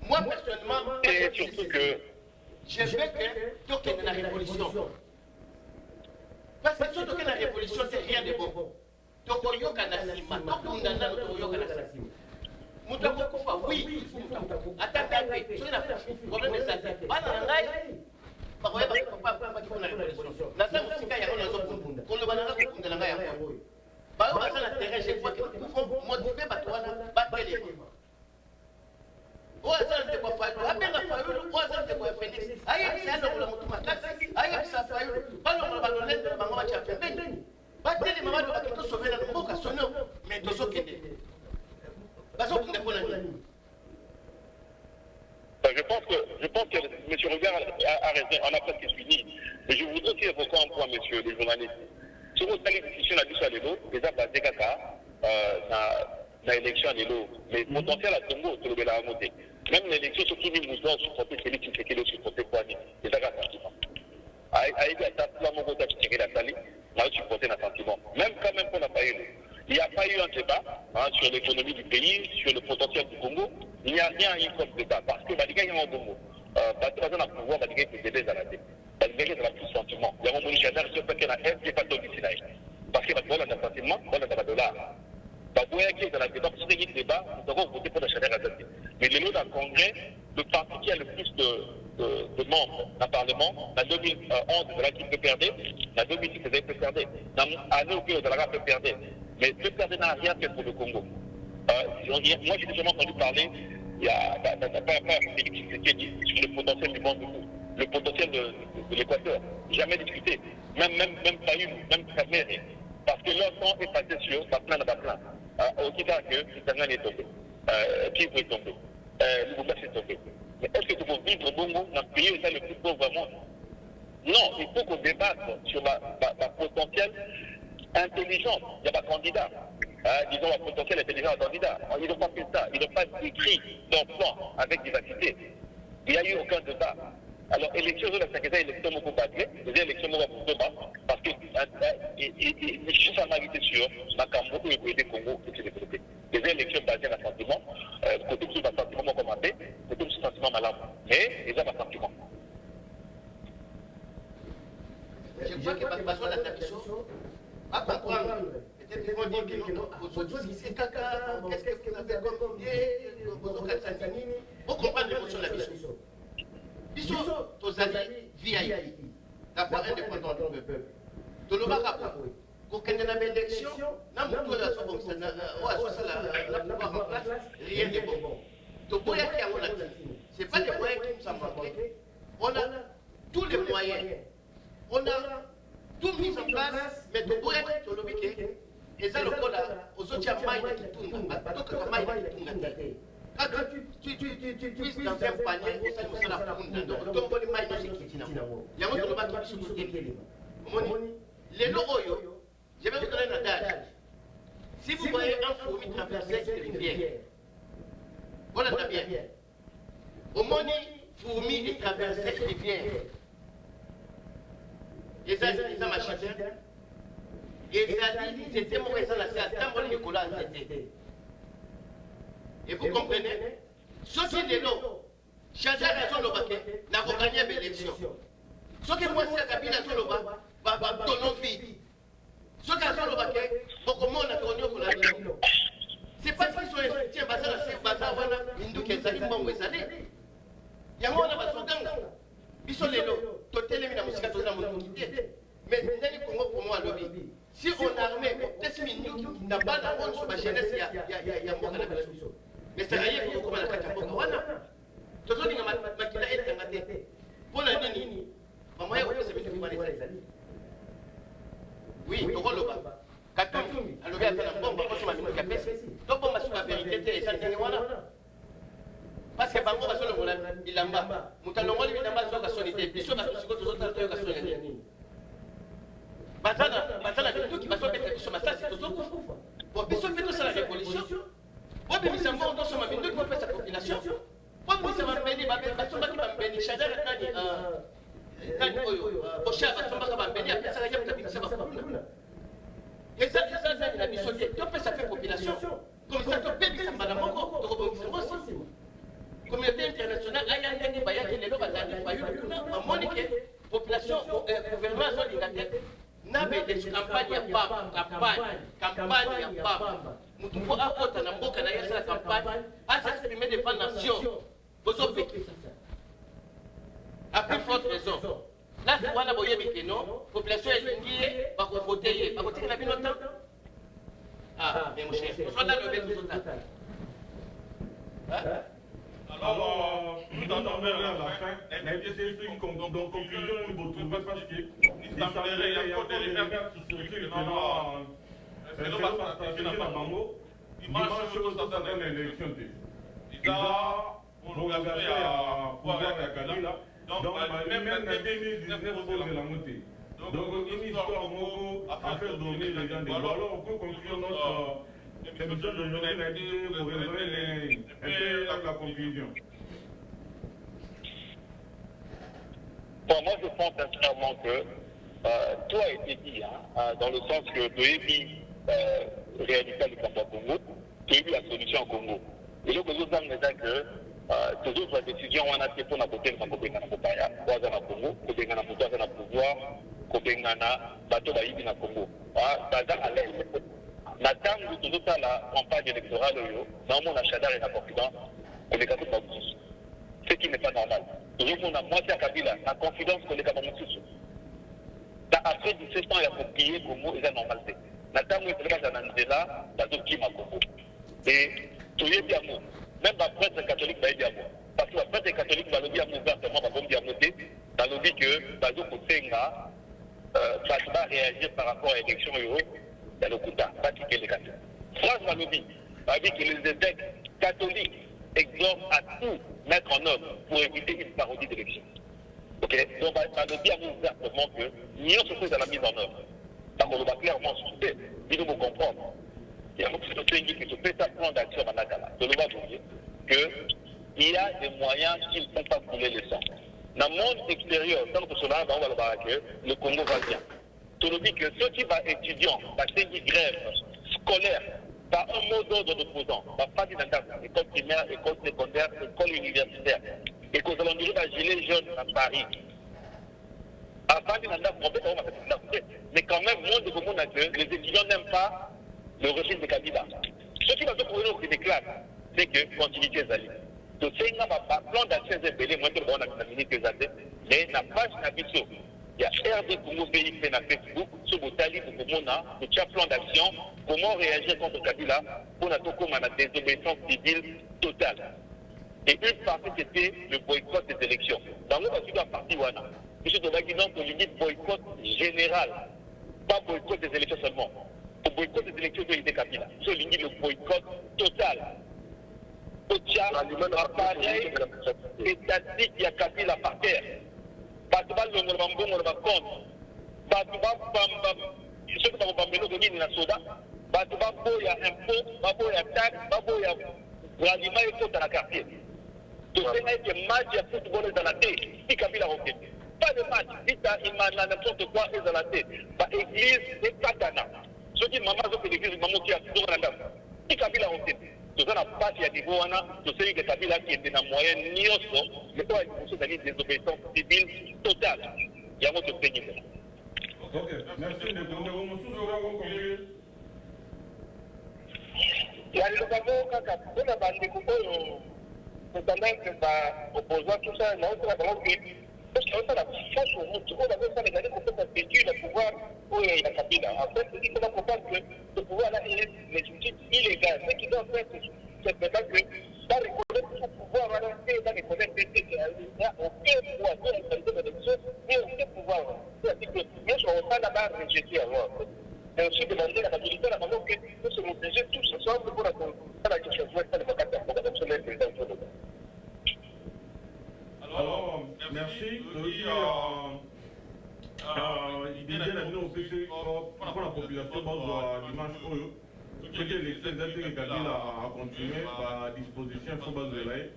Moi, personnellement, et surtout que je veux que tout est dans la révolution. Parce que surtout que la révolution, c'est rien de bon. Donc, on y a un sima. Donc, on a un sima. Moutako Koufa, oui, il faut Moutako. Attendez, tu n'as pas fait problème de santé. Pas dans la raille. Pas de la révolution. La seule chose qu'il y a dans la zone, on le banana pour la raille. Bah, on va sur le terrain, je crois que nous pouvons motiver Batouana, battre les gens. Oazal de Kwafayu, Abena Fayulu, Oazal de Kwafenix, Ayam Sano, la Mutumakasi, Ayam Safayulu, Paloma Balonet de Bangoa Chapin, Battez les mamans de Baketo sauver la Moka Sono, mais Toso Kende. Baso Kende. Je pense que M. Regard a raison, on a presque fini. Mais je voudrais aussi évoquer un point, messieurs les journalistes. Si vous avez une discussion à Bissau, déjà basé Kaka, dans l'élection à l'élo, mais potentiel à Tongo, c'est le Béla-Amoté. Même l'élection, surtout les mouvements supportés, c'est lui qui fait qu'il est supporté quoi, c'est ça un sentiment. Aïe, à ta plan, mon côté, qui la salie, là, supporté un sentiment. Même quand même pour la paille, il n'y a pas eu un débat sur l'économie du pays, sur le potentiel du Congo. Il n'y a rien eu comme débat, parce que Badiga, il y a un Congo. Badiga, il y a un pouvoir, Badiga, il y a des années. Badiga, il y a un sentiment. Il y a un monicadaire, il y a un qui n'est pas domicile. Parce que Badiga, il y a un sentiment, il y a un dollar. Qui est dans la débat, parce qu'il y a un débat, nous avons voté pour la chaleur adaptée. Mais le lot d'un congrès, le parti qui a le plus de membres dans le Parlement, en 2011, c'est là qu'il peut perdre, en 2006, c'est là qu'il peut perdre, dans l'année où il peut perdre. Mais le perdre n'a rien fait pour le Congo. Moi, j'ai déjà entendu parler, il y a pas Félix Tshisekedi sur le potentiel du monde, le potentiel de l'Équateur. Jamais discuté. Même pas une, même Kamere. Parce que leur temps est passé sur Baplan à Baplan. Au cas que Kitangani est tombé, Kivu est tombé, Lubumbashi est tombé. Mais est-ce que tu peux vivre Bongo dans le pays où c'est le plus pauvre au monde? Non, il faut qu'on débatte sur la potentielle intelligence. Il y a pas candidat. Disons la potentielle intelligence d'un candidat. Ils n'ont pas fait ça. Ils n'ont pas écrit leur plan avec vivacité. Il n'y a eu aucun débat. Alors, élection de la secrétaire, élection beaucoup battuée, les élections beaucoup de bas, parce que je suis en vérité sûr, Makambo et des Congo qui se développent. Les élections basées sur un sentiment, côté qui va sentiment commandé, côté qui sentiment malade. Mais ils ont un sentiment. Je crois que parce qu'on a ta question, à comprendre. Peut-être qu'on dit que non, c'est caca, qu'est-ce que vous avez comme idée, vous comprenez l'émotion de la mission. VIP, la voix indépendante du peuple. De l'Omarapa, pour qu'il y ait une élection, rien n'est bon. Ce n'est pas les moyens qui nous ont manqué. On a tous les moyens. On a tout mis en place, mais de Boya qui est l'obéqué. Et ça, le code, aux autres, il y a Maïna qui tourne. Quand tu puisses dans un panier, au sein de la poune, donc on est Maïna qui est là. Il y a un autre qui est sur le côté. Les lots, je vais vous donner un adage. Si vous voyez un fourmi traverser une rivière, voilà bien. Au moment où fourmi est traversé une rivière, ils ont marché. Ils étaient morts et ça à Tambol Nicolas. Et vous comprenez? Ceux qui sont là, chacun a son lobaké, n'a pas gagné l'élection. Ceux qui moi, c'est Kabila son loba, va donner vie. Ceux qui sont lobaké, beaucoup de monde a connu pour la vie. C'est parce qu'ils sont insultés, c'est bazar, voilà, Hindou qui est allé, bon, ils allaient. Il y a un monde à Basoganga. Ils sont les lots, totel et la musique à tous les monde qui mais les Congo pour moi, lobby. Si on a armé, peut-être qu'il n'a pas la honte sur ma jeunesse, il y a moins de la personne. Mais c'est rien que vous commencez à faire. Tout le monde a été pour la nuit. Maman, il y a des gens oui, le rôle là-bas. Quand on a fait la bombe, on se met à faire. Donc, on va sur la vérité et ça ne voilà. Parce que Bango va sur le volant, il en bas. Moutalongo, il en bas sur la sonité. Puis sur la sonité. Bazana, tout qui va se mettre sur ma salle, c'est tout. Bon, puis on fait tout ça la révolution. Bon, puis ça va dans son mamie, nous on fait sa population. Bon, puis ça va bénir, va bénir, Chadar, Nani, Ocha, va bénir, après ça va bénir, ça va bénir. Et ça, il a mis sur pied, tu fais sa population. Comme ça, tu peux bénir, ça va la manquer, tu rebondis, c'est communauté internationale, il y a des lois, population, gouvernement, nabe des campagne ya baba campagne ya baba mutu ko akota na mboka na yesa campagne à s'exprimer devant nation bozo peki à plus forte raison là c'est wana boye bikeno population elingie ba ko voter ba ko tika na bino temps mais mon cher on soit dans le bête total alors, nous entendons vers la fin, mais c'est une conclusion, nous retrouvons parce que il semblerait qu'il y a encore des regards qui circulent dans l'espace stratégique à Bango. Dimanche, nous avons une élection. Ils ont engagé à pouvoir avec Kabila. Donc, même en 2019, il faut la montée. Donc, une histoire à faire donner les gens des voix. Alors, on peut conclure notre émission d'aujourd'hui pour résoudre la conclusion. Bon, moi, je pense sincèrement que tout a été dit, dans le sens que Doébi réalisait le combat Congo, Doébi la solution au Congo. Et donc, nous avons dit que ces autres décisions, on a fait pour la côté de la Congo, pour le pouvoir, bateau bayibi na Congo. Baza à l'aise. La dame de toute la campagne électorale, dans mon Chadar et la confidence, on est capable de ce qui n'est pas normal. Toujours on a moitié à Kabila, la confidence qu'on est capable de faire. Après 17 ans, il y a copié Congo et la normalité. La dame est très dans Angela, dans le Kima Congo. Et tout est bien mot. Même la presse catholique va être bien mot. Parce que la presse catholique va le dire ouvertement, va bien noter, dans le dit que Bazo Kosenga va réagir par rapport à l'élection euro dans le Kouta, pas quitter les catholiques. France va le dire que les évêques catholiques exhortent à tout mettre en œuvre pour éviter une parodie d'élection. Ok? Donc, ça veut dire ouvertement que nous sommes dans la mise en œuvre. Donc, on va clairement soutenir, il nous comprendre. Il y a beaucoup de choses qui se fait un plan d'action à Nakala. Je le vois vous dire qu'il y a des moyens qui ne font pas couler le sang. Dans le monde extérieur, tant que cela, on va le voir que le Congo va bien. Je le dis que ceux qui vont étudiants, va faire une grève scolaire, par un mot d'ordre d'opposant, va pas dire dans école primaire, école secondaire, école universitaire, et que nous allons dire à Gilets jaunes à Paris. Avant mais quand même, les étudiants n'aiment pas le régime de Kabila. Ce qui va se trouver dans ces classes, c'est que continuité Zali. Donc c'est un plan d'action zébélé, moi je vais la minute que j'avais, mais n'a page Nabiso. Il y a RD Congo BIP na Facebook, sur Botali, pour Mona, le plan d'action, comment réagir contre Kabila pour la désobéissance civile totale. Et une partie, c'était le boycott des élections. Dans notre partie, M. Tobaki, donc, on dit boycott général, pas boycott des élections seulement. Le boycott des élections de l'idée Kabila. C'est le boycott total. Au Tchad, l'appareil étatique, il y a Kabila par terre. Batouba le Mambon, on va compte. Batouba, ceux qui ont bambé le na soda. Batouba, il y a impôt, Babo, il y a taxe, Babo, il y a l'aliment et tout dans la quartier. Donc, c'est un match de football dans la tête. Si Kabila refait. Pas de match. Si tu as n'importe quoi dans la tête. L'église est Katana. Ceux qui maman ont fait l'église, maman qui a tout dans la tête. Si Kabila refait. Tout ça n'a pas de niveau, tout ce qui est Kabila qui est dans la moyenne, mais quoi, il faut des désobéissance civile totale. Il y a un autre pays. Ok, merci. Il y a le gouvernement qui a fait la bande de Koukou, opposant tout ça, non, c'est la grande ville. Parce que ça, la force au monde, tu vois, ça, les années qu'on peut perpétuer le pouvoir où il y a Kabila. En fait, il faut comprendre que ce pouvoir-là, il est légitime, illégal. Ce qui doit faire, c'est maintenant que ça reconnaît ce pouvoir, ça reconnaît qu'il n'y a aucun pouvoir, ni la qualité de l'élection, ni aucun pouvoir. C'est-à-dire que, bien sûr, on va là-bas rejeter alors. Et ensuite, demander la stabilité, la manière que nous sommes obligés tous ensemble pour la question de la démocratie de président. Alors, merci. Il y a pour la population dimanche, c'est que les sénateurs Kabila a continué à disposition sur base de l'aide.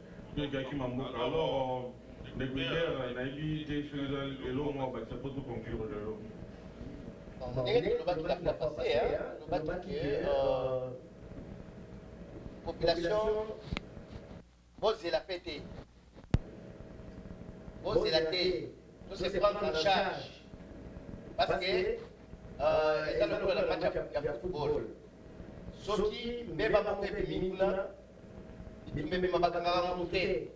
Alors, les militaires, Naïbi, et l'eau, ça peut tout conclure de l'eau. Le bac qui a passé, le bac qui est population, c'est la pété. C'est la tête, tout se prendre en charge. Parce que, ils ont le match de football. Ceux qui ne peuvent pas monter les Mimouna, ils ne peuvent pas monter.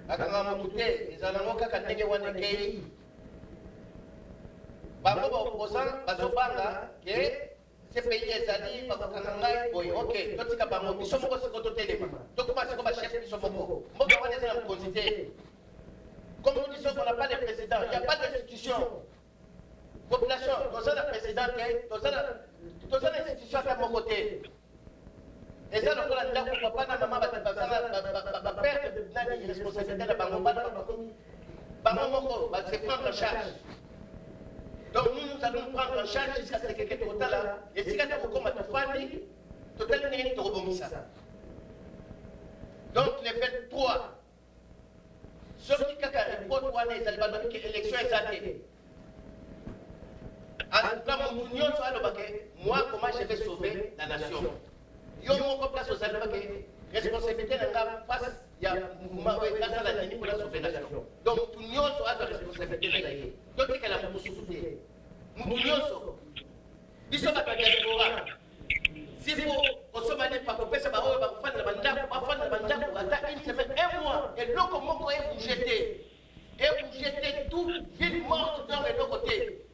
Ils ont monté. Bango ba opposant bazobanga ke ce pays ezali bakokanga boy ok totika bango biso moko siko totelema tokoma siko ba chef biso moko mboka wana ezala considéré comme nous disons qu'on n'a pas de président, il n'y a pas d'institution. Population, dans un président, dans une institution à mon côté. Et ça, nous avons dit que papa et maman va perdre la responsabilité de Bango, va se prendre en charge. Donc nous allons prendre en charge jusqu'à ce que quelqu'un soit là. Et si quelqu'un est comme Atofani, totalement n'est pas rebondissant. Donc les fait 3. Sauf que quand il y a des élections, l'élection est arrêtée. En tout cas, moi, comment je vais sauver la nation? Il y a une place aux Albanais, responsabilité de la face, il y a la ligne pour la sauver la nation. Donc, tout le monde a la responsabilité. Donc, il y a la possibilité. Nous sommes à la diaspora. Si vous, au Somalie, pas couper ça, on va faire le mandat, on va faire le mandat pour attendre une semaine, un mois, et l'eau comment vous vous jetez. Et vous jetez tout, ville morte dans les deux côtés.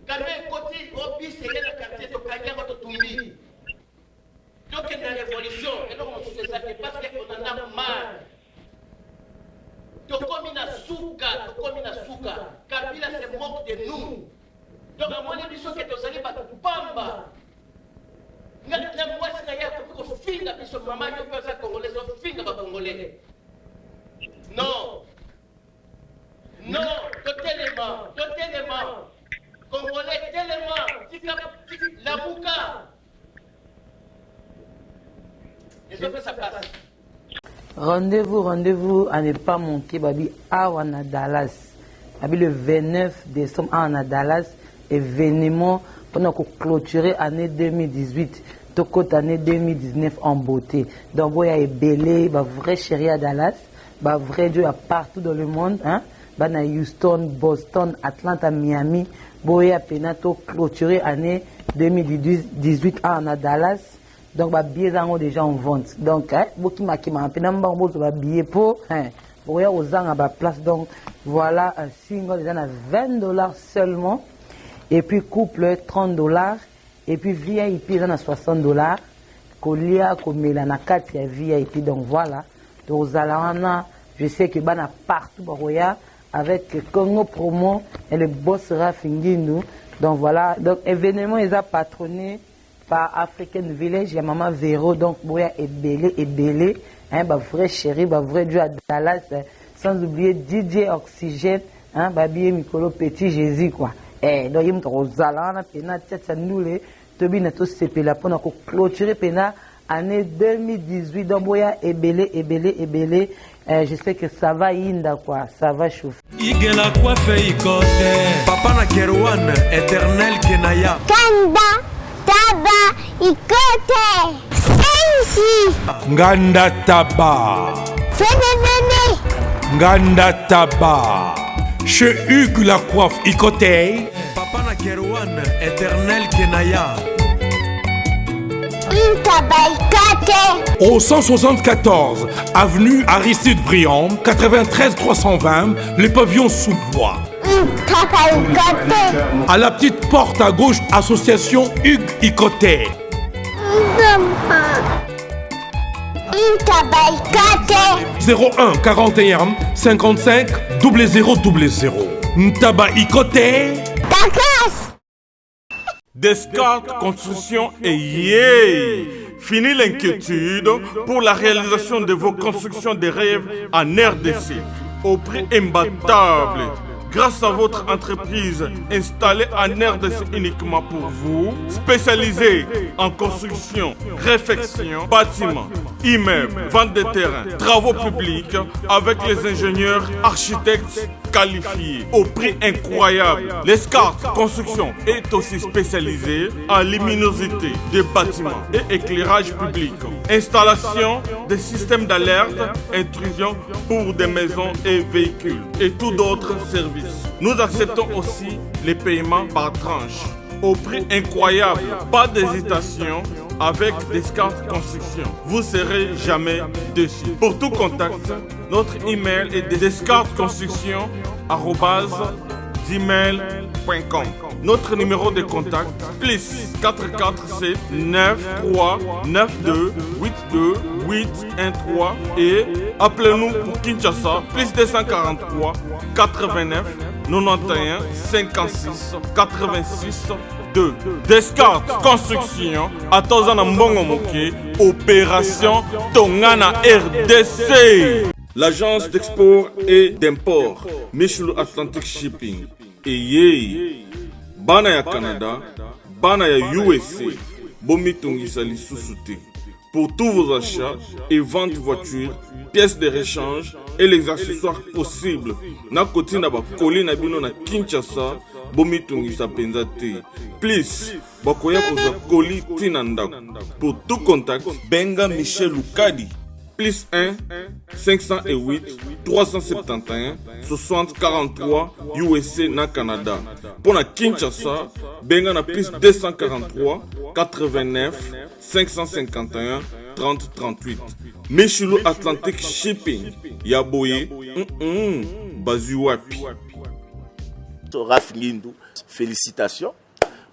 Quand même, côté, au bis, c'est le quartier de Kanya, votre Tumbi. Donc, il y a une révolution, et donc on se fait parce qu'on en a marre. Tokomina Souka, Kabila se moque de nous. Donc, à mon avis, ce que vous allez battre, Bamba. Na mwasi na yako ko finga biso mama yo pesa congolais so finga ba congolais. Non. Totalement. Congolais tellement tika la bouka. Et ça passe. Rendez-vous à ne pas manquer babi à Dallas. Babi le 29 décembre à Dallas, événement pendant qu'on clôturer l'année 2018, toute année 2019 en beauté. Donc, il y a belé, vrai chéri à Dallas, vrai Dieu à partout dans le monde, hein? À Houston, Boston, Atlanta, Miami, il y a penato clôturer l'année 2018 à Dallas. Donc, les billets sont déjà en vente. Donc, beaucoup qui m'a billet pour, pour aux gens à la place. Donc voilà un single déjà à $20 seulement. Et puis couple $30. Et puis VIP ils à $60. Kolia, Komela, na kati ya VIP. Donc voilà. Donc je sais que bana partout Baroya avec Congo Promo et le boss Raf Ngindu. Donc voilà. Donc événement ils a patronné par African Village, il y a Maman Véro, donc Boya est belé, hein, bah vrai chéri, bah vrai Dieu à Dallas, sans oublier DJ Oxygène, hein, Babi Mikolo Petit Jésus quoi. Donc il me trozala, on a pena tête nous les, Tobi na tous ces là pour nous clôturer pena année 2018, donc Boya est belé, je sais que ça va inda quoi, ça va chauffer. Igela quoi fait ikote, Papa na Kerwan, éternel Kenaya. Kanda. Taba ikote sensi Nganda Taba Fene Nganda Taba Chez Hugues la coiffe ikote Papa na Kerwan éternel Kenaya Taba ikote Au 174 avenue Aristide Briand 93 320 les pavillons sous bois. À la petite porte à gauche, association Hugues Ikoté. 01 41 55 0000. Ntaba Ikoté. Descartes Construction et yeah! Fini l'inquiétude pour la réalisation de vos constructions de rêves en RDC au prix imbattable. Grâce à votre entreprise installée en RDC uniquement pour vous, spécialisée en construction, réfection, bâtiments, immeubles, vente de terrains, travaux publics, avec les ingénieurs architectes qualifiés au prix incroyable. L'escarpe Construction est aussi spécialisée en luminosité des bâtiments et éclairage public. Installation des systèmes d'alerte, intrusion pour des maisons et véhicules et tout d'autres services. Nous acceptons aussi les paiements par tranche au prix incroyable. Pas d'hésitation avec Descartes Construction. Vous serez jamais déçus. Pour tout contact, notre email est descartesconstruction@gmail.com. Notre numéro de contact plus 447 93 92 82 813 et appelez-nous pour Kinshasa plus 243 89 91 56 86 2. Descartes Construction à Tozana Mbongo Moké, opération Tongana RDC. L'agence d'export et d'import Michulu Atlantic Shipping et yé bana ya Canada, bana ya USA, bomi tongisa lisusu te. Pour tous vos achats et ventes de voitures, pièces de rechange et les accessoires possibles. Na koti na ba koli na bino na Kinshasa, bomi tongisa penza te. Please, bakoya koza koli tina ndako. Pour tout contact, benga Michel Lukadi. Plus 1 508 371 60 43 USA na Canada. Pour la Kinshasa, benga na plus 243 89 551 30 38. Michulu Atlantic Shipping. Yaboye, Bazuwapi. Raf Ngindu, félicitations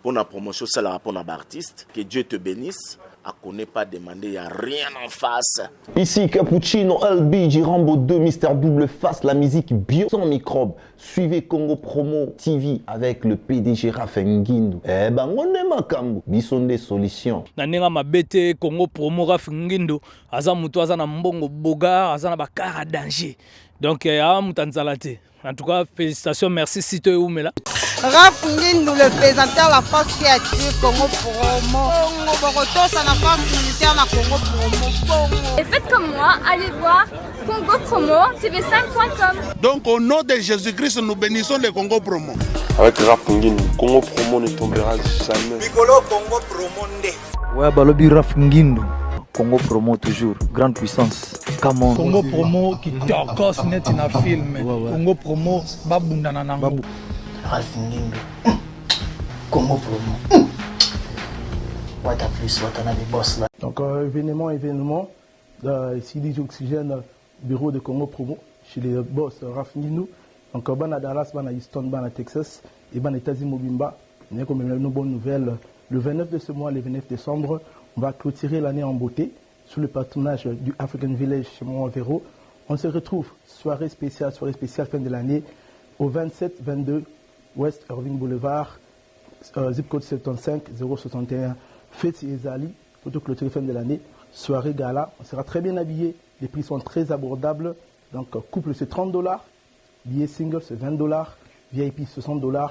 pour la promotion, ça la rapport à l'artiste. Que Dieu te bénisse. À qu'on n'ait pas demandé, il n'y a rien en face. Ici Cappuccino, LBG, Rambo 2, Mister Double Face, la musique bio sans microbes. Suivez Congo Promo TV avec le PDG Raf Ngindu. Eh ben, on est makambo. Bisonde solutions. Nanenga mabete Congo Promo Raf Ngindu. Aza mutu aza na mbongo boga, aza na bakara danger. Donc, ya mutanzalate. En tout cas, félicitations, merci Sito Oumela. Raf Ngindu, le présentateur la force créative Congo Promo. Congo Boroto, ça la force militaire na Congo Promo. Et faites comme moi, allez voir Congo Promo, tv5.com. Donc au nom de Jésus-Christ, nous bénissons le Congo Promo. Avec Raf Ngindu, Congo Promo ne tombera jamais. Piccolo Congo Promo nde. Ouais, balobi Raf Ngindu. Congo Promo toujours, grande puissance. Come on. Congo Promo qui t'orgosse net in a film. Congo Promo, babunda na nango. Raf Ngindu. Congo Promo. What a plus, what a boss là. Donc événement, ici DJ Oxygène, bureau de Congo Promo. chez les boss Raf Ngindou. Donc, à Dallas, à Houston, à Texas et à États-Unis Mobimba. On a comme une bonne nouvelle. Le 29 de ce mois, le 29 décembre, on va clôturer l'année en beauté sous le patronage du African Village chez Montvéro. On se retrouve soirée spéciale fin de l'année au 27-22 West Irving Boulevard, zip code 75 061. Fête Ezali, photo clôturée fin de l'année, soirée gala. On sera très bien habillé, les prix sont très abordables. Donc couple c'est $30, billet single c'est $20, VIP $60,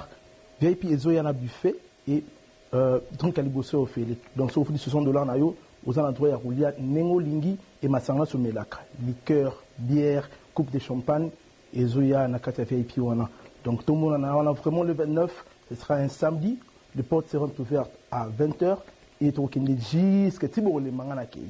VIP et Zoyana buffet et donc Aliboso au fait. Donc ça vous dit $60 nayo aux alentours de Roulia, Nengo Lingi et Massanga sur Melaka. Liqueur, bière, coupe de champagne et Zoya Nakata VIP wana. Donc tout le monde en a vraiment le 29, ce sera un samedi, les portes seront ouvertes à 20h et tout le monde jusqu'à Tibo les mangana kei.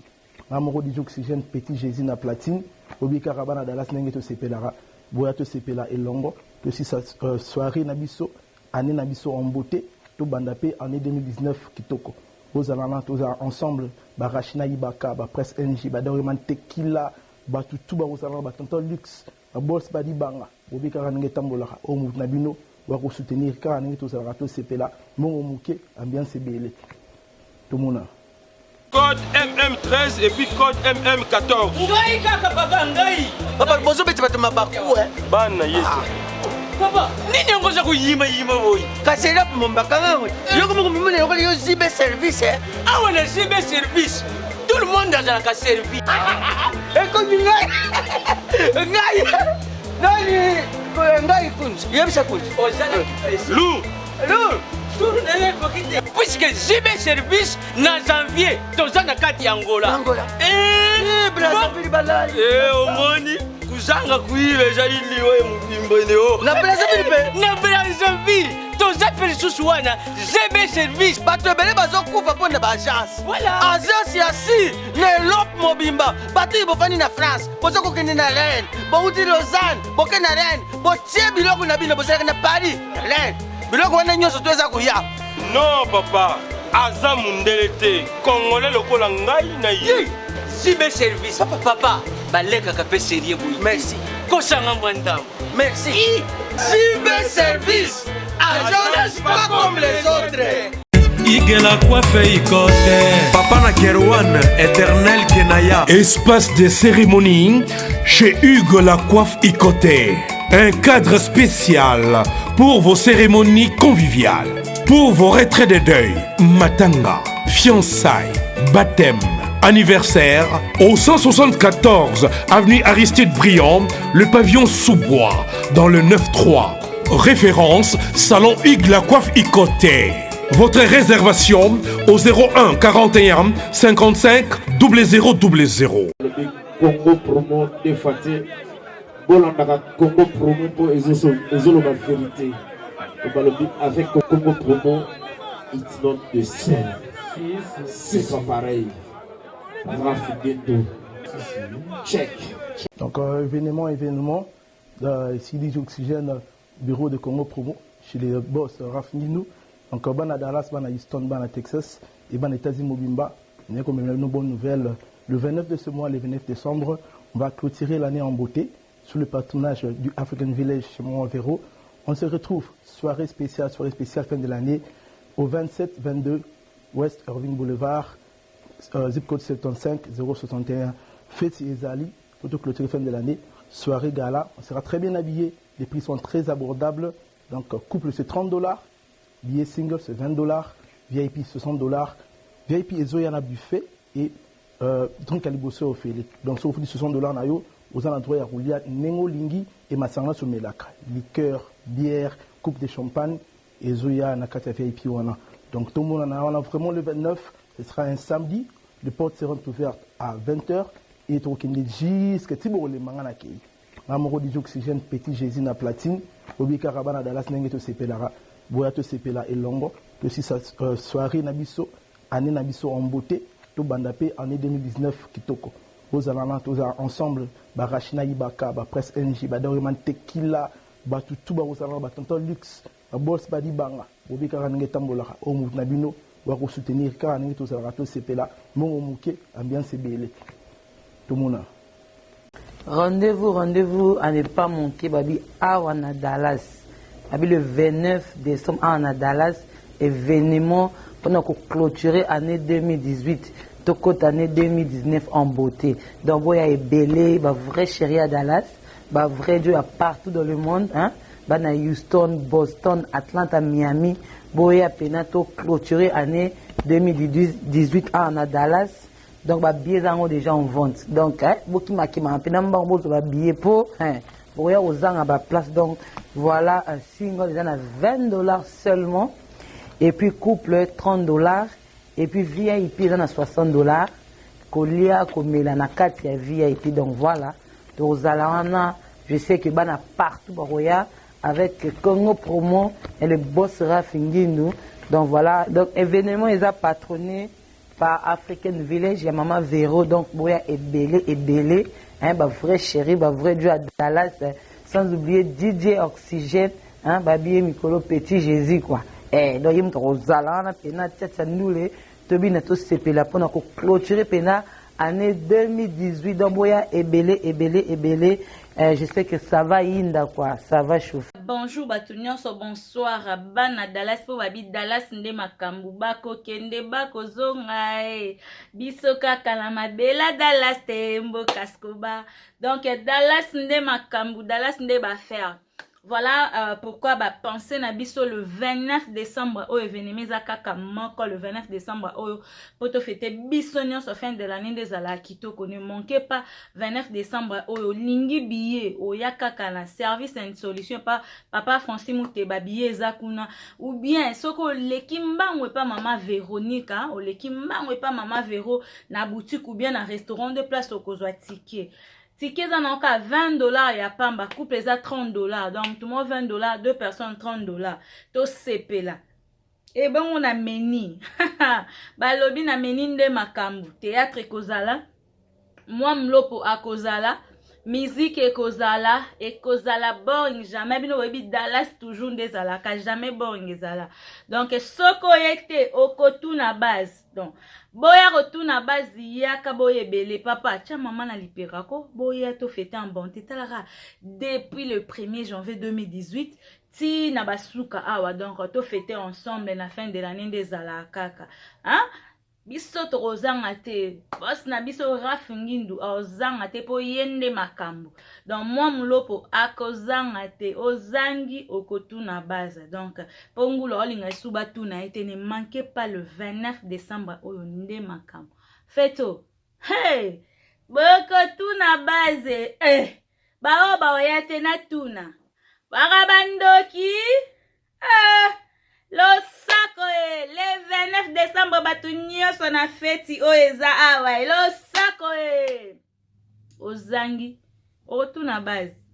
Namoro di oxygène petit Jésus na platine, obi karabana Dallas nenge to sepelara, boya to sepela elongo, to si sa soirée nabiso, année nabiso en beauté, to bandapé année 2019 kitoko. Aux alana tous ensemble, barachina ibaka, ba presse NG, ba doreman tequila, ba tutu ba aux alana ba tonton luxe, ba boss ba di banga, obi karanenge tambola, o mout nabino, wa ko soutenir karanenge to zara to sepela, mon mouké, ambiance belé. Tout le monde. Code MM13 et puis code MM14. Ngai kaka papa ngai. Papa bozo beti batu mabaku Bana yesu. Papa, nini ngoza kuyima boy? Kasela mombaka ngwe. Yoko mumune yoko yo zibe service Ah on zibe service. Tout le monde a la servi. Écoute ngai. Ngai kunzi. Yebisa kunzi. Ozana kipresi. Lou. Puisque zibe service na janvier tozana kati ya Angola. Brazzaville balali. Omoni kuzanga kuive jaili we mbimbeleo. Na Brazzaville toza pelisusu wana zibe service bato ebele bazokufa mpona baagence. Voilà. Agence ya si na Europe mobimba bato bofani na France boza kokende na Rennes bouti Lausanne boke na Rennes botie biloko na bino bozalaka na Paris Rennes. Biloko wana nyonso toza kuya. Non papa, aza mundele te. Congolais lokola ngai na ye. Zibe service. Papa, baleka ka pe sérieux boy. Merci. Kosanga mwandam. Merci. Zibe service. Agence pas comme les autres. Igela coiffe ikote. Papa na Kerouan, éternel Kenaya. Espace de cérémonie chez Hugues la coiffe ikote. Un cadre spécial pour vos cérémonies conviviales, pour vos retraits de deuil, matanga, fiançailles, baptême, anniversaire, au 174 avenue Aristide Briand, le pavillon Sous-Bois, dans le 9-3. Référence, Salon Hugues la coiffe Ikoté. Votre réservation au 01 41 55 0000. Congo promo de Faté. Bolandaka Congo promo pour ezoloba vérité. Avec Congo promo, it's not the same. C'est pas pareil. Raf Ngindou. Check. Donc événement, ici DJ Oxygène, bureau de Congo promo chez les boss Raf Ngindou. Donc à Dallas, à Houston, à Texas et à États-Unis Mobimba. On a comme une bonne nouvelle. Le 29 de ce mois, le 29 décembre, on va clôturer l'année en beauté sous le patronage du African Village chez Montvéro. On se retrouve soirée spéciale fin de l'année au 27-22 West Irving Boulevard, zip code 75 061. Fête Ezali, photo clôturée fin de l'année, soirée gala. On sera très bien habillé, les prix sont très abordables. Donc couple c'est $30, billet single c'est $20, VIP $60, VIP et Zoyana buffet et donc Aliboso au fait. Donc ça vous dit $60 nayo. Aux alentours de Roulia, Nengo Lingi et Massanga sur Melaka. Liqueur, bière, coupe de champagne et Zoya Nakata VIP wana. Donc tout le monde en a vraiment le 29, ce sera un samedi, les portes seront ouvertes à 20h et tout le monde jusqu'à Tibo les mangana kei. Namoro di oxygène petit Jésus na platine, obi karabana Dallas nenge to sepelara, boya to sepela elongo, to si sa soirée nabiso, année nabiso en beauté, to bandapé année 2019 kitoko. Aux alana tous ensemble, barachina ibaka, ba presse NG, ba doreman tequila, ba tutu ba aux alana ba tonton luxe, ba boss ba di banga, obi karanenge tambola, o mout nabino, wa ko soutenir karanenge to zara to sepela, mon mouké, ambiance belé. Tout le monde. Rendez-vous à ne pas manquer, babi, à Dallas. Babi, le 29 décembre à Dallas, événement pendant qu'on clôturer l'année 2018, tout côté année 2019 en beauté. Donc, il y a belé, bah vrai chéri à Dallas, bah vrai Dieu à partout dans le monde, hein, bah na Houston, Boston, Atlanta, Miami, il y a penato clôturer l'année 2018 à Dallas. Donc, bah billets déjà en vente. Donc, hein, beaucoup m'a penato bah billet pour, hein, pour y a aux ans à la place. Donc, voilà un single déjà à $20 seulement. Et puis couple $30, et puis VIP ils en a $60, Kolia Komela na 4 VIP, donc voilà. Donc je sais que bana partout Baroya avec Congo Promo et le boss Rafingindu. Donc voilà, donc événement ils a patronné par African Village, il y a Maman Véro, donc Boya est belé, hein, bah vrai chéri, bah vrai Dieu à Dallas, sans oublier DJ Oxygène, hein, Babi Mikolo Petit Jésus quoi. Donc il me rozala pena tchatcha noule tobi na to sepela pona ko clôturer pena année 2018 donc boya ebele. Je sais que ça va inda quoi, ça va chauffer. Bonjour batunion so bonsoir bana Dallas po babi Dallas nde makambu bako kende bako zonga biso kaka na mabela Dallas tembo kaskoba. Donc Dallas nde makambu, Dallas nde ba faire. Voilà pourquoi bah penser na biso le 29 décembre au événement zakaka moko le 29 décembre au poto fêter biso nyonso fin de l'année des ala kitoko. Ne manquez pas 29 décembre au lingi billet au yakaka na service and solution pas papa Francis Muteba billet zakuna ou bien soko lekimba ou pas maman Véronique hein, ou lekimba ou pas maman Véro na boutique ou bien na restaurant de place au kozwa ticket. Tickets en encore $20 et à Pamba, couple les à $30. Donc, tout le monde $20, deux personnes $30. Tout CP là. Et bon, on a meni. Balobi na meni de makambu. Théâtre Kozala. Moi, mlopo a Kozala. Musique et Kozala boring jamais bino webi Dallas toujours des alaka jamais boring ezala. Donc soko yete okotu na base. Donc boya kotu na base yaka boye belé papa tia maman na liperako boya to fêter en bonté talara depuis le 1er janvier 2018 ti na basuka awa donc to fêter ensemble na fin de l'année des alaka hein. Biso to ozanga te boss na biso Rafingindu ozanga te po yende makambu donc moi mlopo akozanga te ozangi okotu na base donc pongulo olinga suba tu na été ne manquez pas le 29 décembre oyo nde makambu feto hey bokotu na base ba oyate na tuna barabandoki lo sako le 29 décembre batu nyonso na feti o eza awa lo sako ozangi otu na base